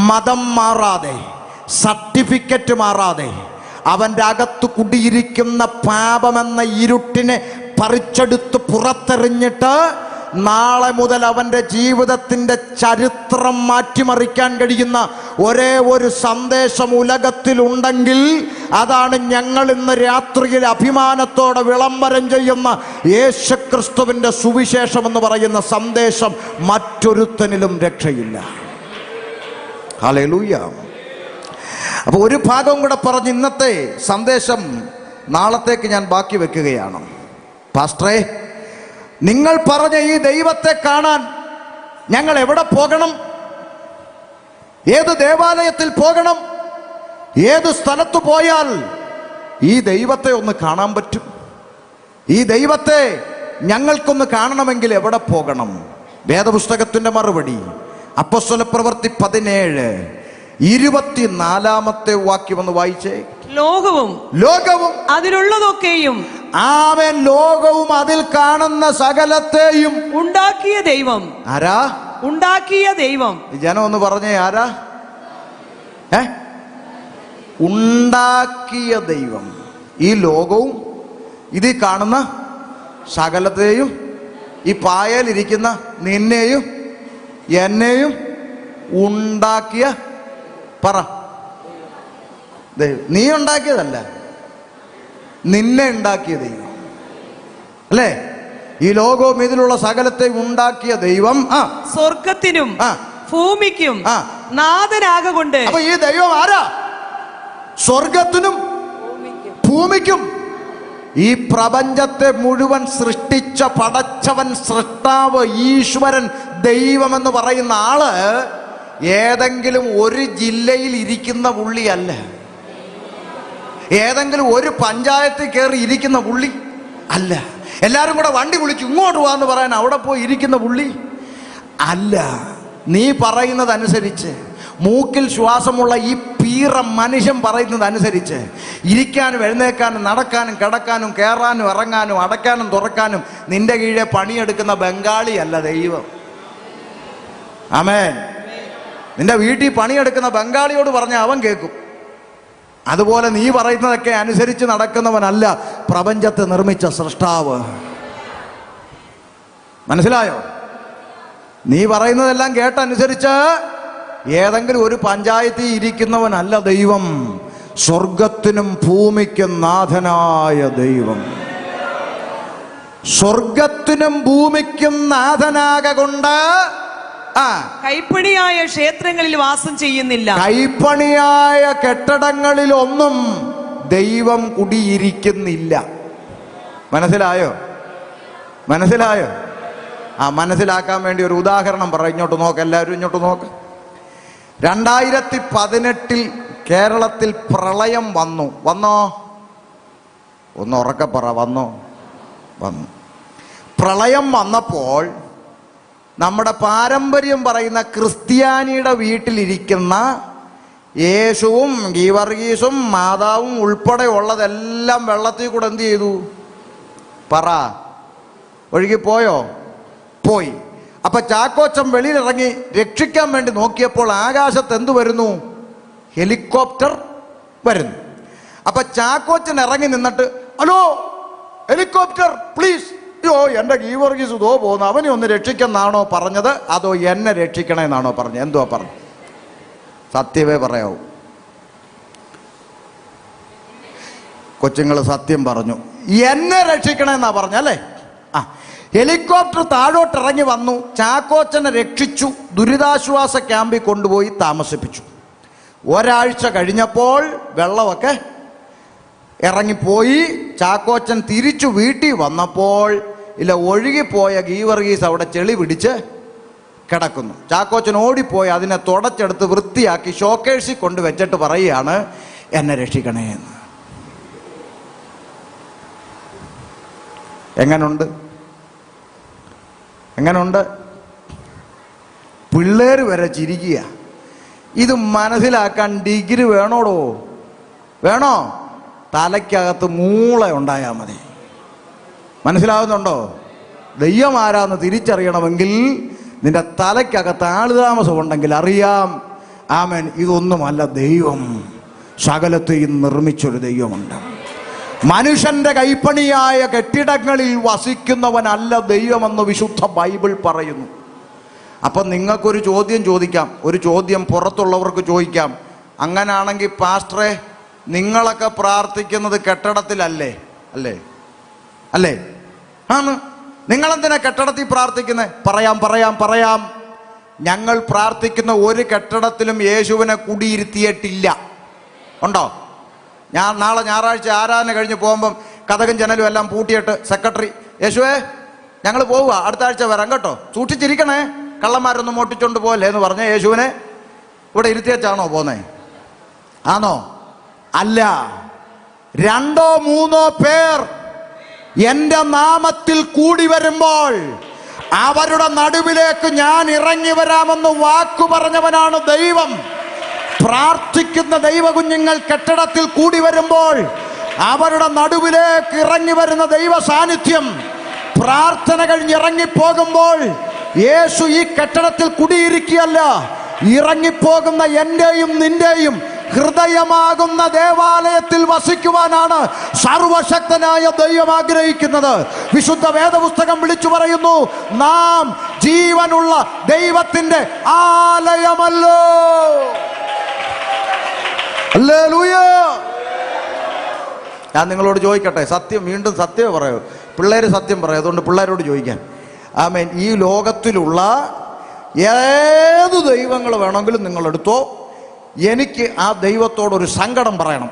മതം മാറാതെ, സർട്ടിഫിക്കറ്റ് മാറാതെ, അവൻ്റെ അകത്ത് കുടിയിരിക്കുന്ന പാപമെന്ന ഇരുട്ടിനെ പറിച്ചെടുത്ത് പുറത്തെറിഞ്ഞിട്ട് നാളെ മുതൽ അവൻ്റെ ജീവിതത്തിൻ്റെ ചരിത്രം മാറ്റിമറിക്കാൻ കഴിയുന്ന ഒരേ ഒരു സന്ദേശം ഉലകത്തിലുണ്ടെങ്കിൽ അതാണ് ഞങ്ങൾ ഇന്ന് രാത്രിയിൽ അഭിമാനത്തോടെ വിളംബരം ചെയ്യുന്ന യേശുക്രിസ്തുവിൻ്റെ സുവിശേഷം എന്ന് പറയുന്ന സന്ദേശം. മറ്റൊരുത്തനിലും രക്ഷയില്ല. ഹല്ലേലൂയ. അപ്പോൾ ഒരു ഭാഗം കൂടെ പറഞ്ഞ് ഇന്നത്തെ സന്ദേശം നാളത്തേക്ക് ഞാൻ ബാക്കി വെക്കുകയാണ്. പാസ്റ്ററേ, നിങ്ങൾ പറഞ്ഞ ഈ ദൈവത്തെ കാണാൻ ഞങ്ങൾ എവിടെ പോകണം? ഏത് ദേവാലയത്തിൽ പോകണം? ഏത് സ്ഥലത്ത് പോയാൽ ഈ ദൈവത്തെ ഒന്ന് കാണാൻ പറ്റും? ഈ ദൈവത്തെ ഞങ്ങൾക്കൊന്ന് കാണണമെങ്കിൽ എവിടെ പോകണം? വേദപുസ്തകത്തിന്റെ മറുപടി അപ്പോസ്തലപ്രവൃത്തി 17:24 വാക്യം ഒന്ന് വായിച്ചേ. ലോകവും അതിലുള്ളതൊക്കെയും, ആമേൻ, ലോകവും അതിൽ കാണുന്ന സകലത്തെയും ഉണ്ടാക്കിയ ദൈവം. ആരാ ഉണ്ടാക്കിയ ദൈവം? ജനം ഒന്ന് പറഞ്ഞേ, ആരാ? ഉണ്ടാക്കിയ ദൈവം. ഈ ലോകവും ഇതിൽ കാണുന്ന സകലത്തെയും, ഈ പായലിരിക്കുന്ന നിന്നെയും എന്നെയും ഉണ്ടാക്കിയ, പറ, ദൈവം. നീ ഉണ്ടാക്കിയതല്ല, നിന്നെ ഉണ്ടാക്കിയ ദൈവം അല്ലേ? ഈ ലോകവും ഇതിലുള്ള സകലത്തെ ഉണ്ടാക്കിയ ദൈവം സ്വർഗത്തിനും ഭൂമിക്കും നാഥനാകൊണ്ട്. അപ്പൊ ഈ ദൈവം ആരാ? സ്വർഗത്തിനും ഭൂമിക്കും. ഈ പ്രപഞ്ചത്തെ മുഴുവൻ സൃഷ്ടിച്ച പടച്ചവൻ, സൃഷ്ടാവ്, ഈശ്വരൻ, ദൈവമെന്ന് പറയുന്ന ആള് ഏതെങ്കിലും ഒരു ജില്ലയിൽ ഇരിക്കുന്ന പുള്ളിയല്ല. ഏതെങ്കിലും ഒരു പഞ്ചായത്തിൽ കയറി ഇരിക്കുന്ന പുള്ളി അല്ല. എല്ലാവരും കൂടെ വണ്ടി വിളിച്ചു ഇങ്ങോട്ട് പോവാന്ന് പറയാൻ അവിടെ പോയി ഇരിക്കുന്ന പുള്ളി അല്ല. നീ പറയുന്നതനുസരിച്ച്, മൂക്കിൽ ശ്വാസമുള്ള ഈ പീറ മനുഷ്യൻ പറയുന്നതനുസരിച്ച് ഇരിക്കാനും എഴുന്നേക്കാനും നടക്കാനും കിടക്കാനും കയറാനും ഇറങ്ങാനും അടയ്ക്കാനും തുറക്കാനും നിന്റെ കീഴെ പണിയെടുക്കുന്ന ബംഗാളി അല്ല ദൈവം. ആമേൻ. നിന്റെ വീട്ടിൽ പണിയെടുക്കുന്ന ബംഗാളിയോട് പറഞ്ഞാൽ അവൻ കേൾക്കും. അതുപോലെ നീ പറയുന്നതൊക്കെ അനുസരിച്ച് നടക്കുന്നവനല്ല പ്രപഞ്ചത്തെ നിർമ്മിച്ച സൃഷ്ടാവ്. മനസ്സിലായോ? നീ പറയുന്നതെല്ലാം കേട്ടനുസരിച്ച് ഏതെങ്കിലും ഒരു പഞ്ചായത്തിൽ ഇരിക്കുന്നവനല്ല ദൈവം. സ്വർഗത്തിനും ഭൂമിക്കും നാഥനായ ദൈവം. സ്വർഗത്തിനും ഭൂമിക്കും നാഥനാകൊണ്ട് കൈപ്പണിയായ ക്ഷേത്രങ്ങളിൽ വാസം ചെയ്യുന്നില്ല. കൈപ്പണിയായ കെട്ടിടങ്ങളിലൊന്നും ദൈവം കുടിയിരിക്കുന്നില്ല. മനസ്സിലായോ? മനസ്സിലായോ? മനസ്സിലാക്കാൻ വേണ്ടി ഒരു ഉദാഹരണം പറ. ഇങ്ങോട്ട് നോക്ക്, എല്ലാവരും ഇങ്ങോട്ട് നോക്ക്. 2018 കേരളത്തിൽ പ്രളയം വന്നോ? ഒന്ന് ഉറക്കെ പറ. വന്നു. പ്രളയം വന്നപ്പോൾ നമ്മുടെ പാരമ്പര്യം പറയുന്ന ക്രിസ്ത്യാനിയുടെ വീട്ടിലിരിക്കുന്ന യേശുവും ഗീവർഗീസും മാതാവും ഉൾപ്പെടെ ഉള്ളതെല്ലാം വെള്ളത്തിൽ കൂടെ എന്ത് ചെയ്തു? പറ. ഒഴുകിപ്പോയോ? പോയി. അപ്പൊ ചാക്കോച്ചൻ വെളിയിലിറങ്ങി രക്ഷിക്കാൻ വേണ്ടി നോക്കിയപ്പോൾ ആകാശത്ത് എന്തു വരുന്നു? ഹെലികോപ്റ്റർ വരുന്നു. അപ്പൊ ചാക്കോച്ചൻ ഇറങ്ങി നിന്നിട്ട്, ഹലോ ഹെലികോപ്റ്റർ പ്ലീസ്. അയ്യോ, എൻ്റെ ഗീവർഗീസ് ഇതോ പോകുന്നു, അവനെ ഒന്ന് രക്ഷിക്കെന്നാണോ പറഞ്ഞത്, അതോ എന്നെ രക്ഷിക്കണമെന്നാണോ പറഞ്ഞത്? എന്തുവാ പറഞ്ഞു? സത്യമേ പറയാവൂ. കൊച്ചുങ്ങൾ സത്യം പറഞ്ഞു. എന്നെ രക്ഷിക്കണമെന്നാ പറഞ്ഞല്ലേ? ഹെലികോപ്റ്റർ താഴോട്ട് ഇറങ്ങി വന്നു, ചാക്കോച്ചനെ രക്ഷിച്ചു, ദുരിതാശ്വാസ ക്യാമ്പിൽ കൊണ്ടുപോയി താമസിപ്പിച്ചു. ഒരാഴ്ച കഴിഞ്ഞപ്പോൾ വെള്ളമൊക്കെ ഇറങ്ങിപ്പോയി. ചാക്കോച്ചൻ തിരിച്ചു വീട്ടിൽ വന്നപ്പോൾ ഒഴുകിപ്പോയ ഗീവർഗീസ് അവിടെ ചെളി പിടിച്ച് കിടക്കുന്നു. ചാക്കോച്ചൻ ഓടിപ്പോയി അതിനെ തുടച്ചെടുത്ത് വൃത്തിയാക്കി ഷോക്കേഴ്സിൽ കൊണ്ട് വെച്ചിട്ട് പറയുകയാണ്, എന്നെ രക്ഷിക്കണേ എന്ന്. എങ്ങനുണ്ട്? പിള്ളേർ വരെ ചിരിക്കുക. ഇത് മനസ്സിലാക്കാൻ ഡിഗ്രി വേണോടോ? വേണോ? തലയ്ക്കകത്ത് മൂള ഉണ്ടായാൽ മതി. മനസ്സിലാവുന്നുണ്ടോ? ദൈവം ആരാന്ന് തിരിച്ചറിയണമെങ്കിൽ നിന്റെ തലയ്ക്കകത്ത് ആളുതാമസം ഉണ്ടെങ്കിൽ അറിയാം. ആമേൻ. ഇതൊന്നുമല്ല ദൈവം. സകലത്തെയും നിർമ്മിച്ചൊരു ദൈവമുണ്ട്. മനുഷ്യന്റെ കൈപ്പണിയായ കെട്ടിടങ്ങളിൽ വസിക്കുന്നവനല്ല ദൈവമെന്ന് വിശുദ്ധ ബൈബിൾ പറയുന്നു. അപ്പം നിങ്ങൾക്കൊരു ചോദ്യം ചോദിക്കാം, ഒരു ചോദ്യം പുറത്തുള്ളവർക്ക് ചോദിക്കാം. അങ്ങനാണെങ്കിൽ പാസ്റ്ററെ, നിങ്ങളൊക്കെ പ്രാർത്ഥിക്കുന്നത് കെട്ടിടത്തിലല്ലേ? അല്ലേ? ആണ്. നിങ്ങളെന്തിനാ കെട്ടിടത്തിൽ പ്രാർത്ഥിക്കുന്നത്? പറയാം. ഞങ്ങൾ പ്രാർത്ഥിക്കുന്ന ഒരു കെട്ടിടത്തിലും യേശുവിനെ കുടിയിരുത്തിയിട്ടില്ല. ഉണ്ടോ? ഞാൻ നാളെ ഞായറാഴ്ച ആരാധന കഴിഞ്ഞ് പോകുമ്പം കതകും ജനലും എല്ലാം പൂട്ടിയിട്ട് സെക്രട്ടറി, യേശുവേ ഞങ്ങൾ പോവുക, അടുത്ത ആഴ്ച വരാം കേട്ടോ, സൂക്ഷിച്ചിരിക്കണേ, കള്ളന്മാരൊന്നും മോട്ടിച്ചോണ്ട് പോകല്ലേ എന്ന് പറഞ്ഞ യേശുവിനെ ഇവിടെ ഇരുത്തിയച്ചാണോ പോന്നേ? ആണോ? അല്ല, 2 3 പേർ എന്റെ നാമത്തിൽ കൂടി വരുമ്പോൾ അവരുടെ നടുവിലേക്ക് ഞാൻ ഇറങ്ങി വരാമെന്ന് വാക്കു പറഞ്ഞവനാണ് ദൈവം. പ്രാർത്ഥിക്കുന്ന ദൈവകുഞ്ഞുങ്ങൾ കെട്ടിടത്തിൽ കൂടി വരുമ്പോൾ അവരുടെ നടുവിലേക്ക് ഇറങ്ങി വരുന്ന ദൈവ സാന്നിധ്യം, പ്രാർത്ഥന കഴിഞ്ഞ് ഇറങ്ങിപ്പോകുമ്പോൾ യേശു ഈ കെട്ടിടത്തിൽ കുടിയിരിക്കുകയല്ല, ഇറങ്ങിപ്പോകുന്ന എന്റെയും നിന്റെയും ഹൃദയമാകുന്ന ദേവാലയത്തിൽ വസിക്കുവാനാണ് സർവശക്തനായ ദൈവം ആഗ്രഹിക്കുന്നത്. വിശുദ്ധ വേദപുസ്തകം വിളിച്ചു പറയുന്നു, നാം ജീവനുള്ള ദൈവത്തിന്റെ ആലയമല്ലോ. ഹല്ലേലൂയ. ഞാൻ നിങ്ങളോട് ചോദിക്കട്ടെ, സത്യം, വീണ്ടും സത്യം പറയൂ. പിള്ളേര് സത്യം പറയും, അതുകൊണ്ട് പിള്ളേരോട് ചോദിക്കാൻ. ആമേൻ. ഈ ലോകത്തിലുള്ള ഏത് ദൈവങ്ങൾ വേണമെങ്കിലും നിങ്ങളെടുത്തോ, എനിക്ക് ആ ദൈവത്തോടൊരു സങ്കടം പറയണം.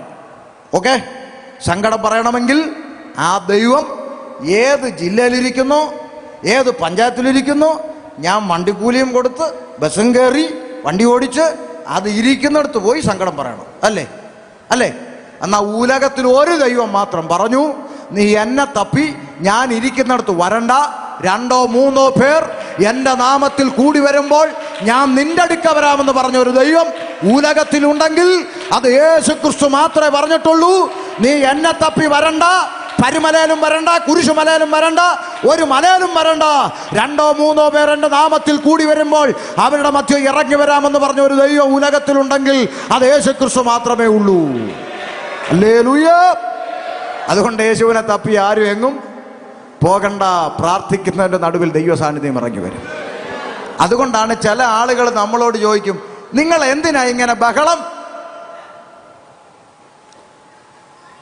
ഓക്കെ? സങ്കടം പറയണമെങ്കിൽ ആ ദൈവം ഏത് ജില്ലയിലിരിക്കുന്നു, ഏത് പഞ്ചായത്തിലിരിക്കുന്നു, ഞാൻ വണ്ടിക്കൂലിയും കൊടുത്ത് ബസ്സും കയറി വണ്ടി ഓടിച്ച് അത് ഇരിക്കുന്നിടത്ത് പോയി സങ്കടം പറയണം. അല്ലേ? അല്ലേ? എന്നാൽ ഉലകത്തിൽ ഒരു ദൈവം മാത്രം പറഞ്ഞു, നീ എന്നെ തപ്പി ഞാൻ ഇരിക്കുന്നിടത്ത് വരണ്ട. 2 3 പേർ എൻ്റെ നാമത്തിൽ കൂടി വരുമ്പോൾ ഞാൻ നിന്റെ അടുക്ക വരാമെന്ന് പറഞ്ഞ ഒരു ദൈവം ഉലകത്തിലുണ്ടെങ്കിൽ അത് യേശുക്രിസ്തു മാത്രമേ പറഞ്ഞിട്ടുള്ളൂ. നീ എന്നെ തപ്പി വരണ്ട, പരിമലയിലും വരണ്ട, കുരിശുമലയിലും വരണ്ട, ഒരു മലയിലും വരണ്ട. 2 3 പേർ എൻ്റെ നാമത്തിൽ കൂടി വരുമ്പോൾ അവരുടെ മധ്യം ഇറങ്ങി വരാമെന്ന് പറഞ്ഞ ഒരു ദൈവം ഉലകത്തിലുണ്ടെങ്കിൽ അത് യേശുക്രിസ്തു മാത്രമേ ഉള്ളൂ. ഹല്ലേലൂയ. അതുകൊണ്ട് യേശുവിനെ തപ്പി ആരും എങ്ങും പോകണ്ട. പ്രാർത്ഥിക്കുന്നതിൻ്റെ നടുവിൽ ദൈവ സാന്നിധ്യം ഇറങ്ങി വരും. അതുകൊണ്ടാണ് ചില ആളുകൾ നമ്മളോട് ചോദിക്കും, നിങ്ങൾ എന്തിനാ ഇങ്ങനെ ബഹളം?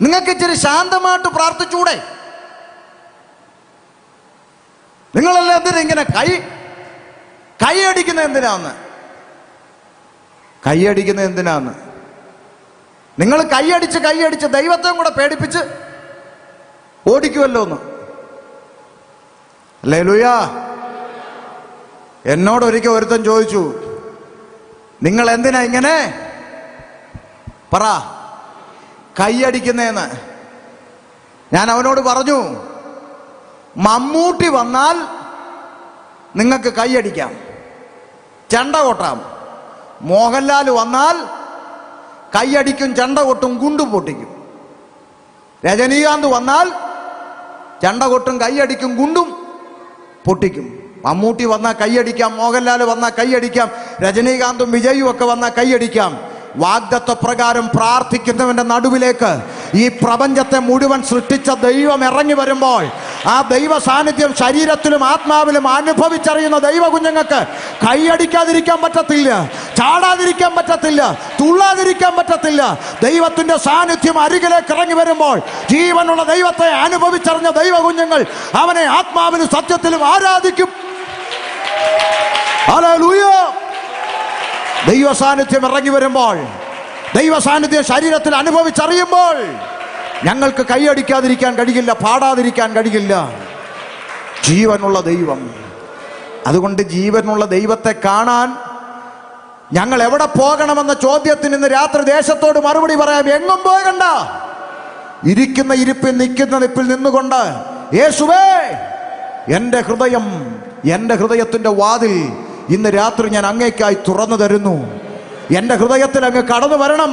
നിങ്ങൾക്ക് ഇച്ചിരി ശാന്തമായിട്ട് പ്രാർത്ഥിച്ചൂടെ? നിങ്ങളെല്ലാം എന്തിനാ ഇങ്ങനെ കൈയടിക്കുന്നത്? എന്തിനാന്ന്? നിങ്ങൾ കൈയടിച്ച് ദൈവത്തെയും കൂടെ പേടിപ്പിച്ച് ഓടിക്കുമല്ലോ എന്ന്. ഹല്ലേലൂയ. എന്നോട് ഒരിക്കൽ ഒരുത്തൻ ചോദിച്ചു, നിങ്ങൾ എന്തിനാ ഇങ്ങനെ പറ കൈയടിക്കുന്നതെന്ന്. ഞാൻ അവനോട് പറഞ്ഞു, മമ്മൂട്ടി വന്നാൽ നിങ്ങൾക്ക് കൈയടിക്കാം, ചെണ്ട കൊട്ടാം. മോഹൻലാൽ വന്നാൽ കൈയടിക്കും, ചെണ്ട കൊട്ടും, ഗുണ്ടു പൊട്ടിക്കും. രജനീകാന്ത് വന്നാൽ ചെണ്ട കൊട്ടും, കൈയടിക്കും, ഗുണ്ടും പൊട്ടിക്കും. മമ്മൂട്ടി വന്നാൽ കൈയടിക്കാം, മോഹൻലാൽ വന്നാൽ കൈയടിക്കാം, രജനീകാന്തും വിജയും ഒക്കെ വന്നാൽ കൈയടിക്കാം. വാഗ്ദത്ത പ്രകാരം പ്രാർത്ഥിക്കുന്നവന്റെ നടുവിലേക്ക് ഈ പ്രപഞ്ചത്തെ മുഴുവൻ സൃഷ്ടിച്ച ദൈവം ഇറങ്ങി വരുമ്പോൾ ആ ദൈവ സാന്നിധ്യം ശരീരത്തിലും ആത്മാവിലും അനുഭവിച്ചറിയുന്ന ദൈവ കുഞ്ഞുങ്ങൾക്ക് കൈയടിക്കാതിരിക്കാൻ പറ്റത്തില്ല, ചാടാതിരിക്കാൻ പറ്റത്തില്ല, തുള്ളാതിരിക്കാൻ പറ്റത്തില്ല. ദൈവത്തിന്റെ സാന്നിധ്യം അരികിലേക്ക് ഇറങ്ങി വരുമ്പോൾ ജീവനുള്ള ദൈവത്തെ അനുഭവിച്ചറിഞ്ഞ ദൈവ കുഞ്ഞുങ്ങൾ അവനെ ആത്മാവിലും സത്യത്തിലും ആരാധിക്കും. ഹല്ലേലൂയ. ദൈവ സാന്നിധ്യം ഇറങ്ങി വരുമ്പോൾ, ദൈവ സാന്നിധ്യം ശരീരത്തിൽ അനുഭവിച്ചറിയുമ്പോൾ ഞങ്ങൾക്ക് കൈയടിക്കാതിരിക്കാൻ കഴിയില്ല, പാടാതിരിക്കാൻ കഴിയില്ല. ജീവനുള്ള ദൈവം. അതുകൊണ്ട് ജീവനുള്ള ദൈവത്തെ കാണാൻ ഞങ്ങൾ എവിടെ പോകണമെന്ന ചോദ്യത്തിന് ഇന്ന് രാത്രി ദേശത്തോട് മറുപടി പറയാം. എങ്ങും പോകണ്ട. ഇരിക്കുന്ന ഇരിപ്പിൽ, നിൽക്കുന്ന നിപ്പിൽ നിന്നുകൊണ്ട്, യേശുവേ, എൻ്റെ ഹൃദയത്തിൻ്റെ വാതിൽ ഇന്ന് രാത്രി ഞാൻ അങ്ങേക്കായി തുറന്നു തരുന്നു. എൻ്റെ ഹൃദയത്തിൽ അങ്ങ് കടന്നു വരണം.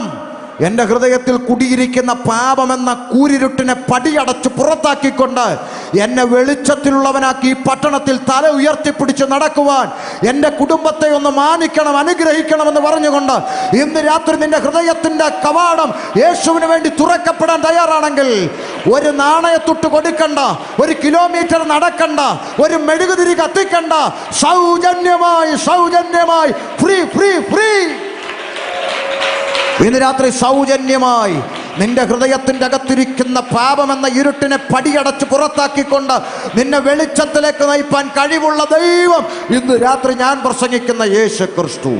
എൻ്റെ ഹൃദയത്തിൽ കുടിയിരിക്കുന്ന പാപമെന്ന കൂരിരുട്ടിനെ പടിയടച്ച് പുറത്താക്കിക്കൊണ്ട് എന്നെ വെളിച്ചത്തിലുള്ളവനാക്കി ഈ പട്ടണത്തിൽ തല ഉയർത്തിപ്പിടിച്ച് നടക്കുവാൻ, എൻ്റെ കുടുംബത്തെ ഒന്ന് മാനിക്കണം, അനുഗ്രഹിക്കണമെന്ന് പറഞ്ഞുകൊണ്ട് ഇന്ന് രാത്രി നിന്റെ ഹൃദയത്തിൻ്റെ കവാടം യേശുവിന് വേണ്ടി തുറക്കപ്പെടാൻ തയ്യാറാണെങ്കിൽ ഒരു നാണയത്തൊട്ട് കൊടുക്കണ്ട, 1 കിലോമീറ്റർ നടക്കണ്ട, ഒരു മെഴുകുതിരി കത്തിക്കണ്ട, സൗജന്യമായി ഫ്രീ ഫ്രീ ഫ്രീ ഇന്ന് രാത്രി സൗജന്യമായി നിന്റെ ഹൃദയത്തിൻ്റെ അകത്തിരിക്കുന്ന പാപമെന്ന ഇരുട്ടിനെ പടിയടച്ച് പുറത്താക്കിക്കൊണ്ട് നിന്നെ വെളിച്ചത്തിലേക്ക് നയിപ്പാൻ കഴിവുള്ള ദൈവം ഇന്ന് രാത്രി ഞാൻ പ്രസംഗിക്കുന്ന യേശു ക്രിസ്തു.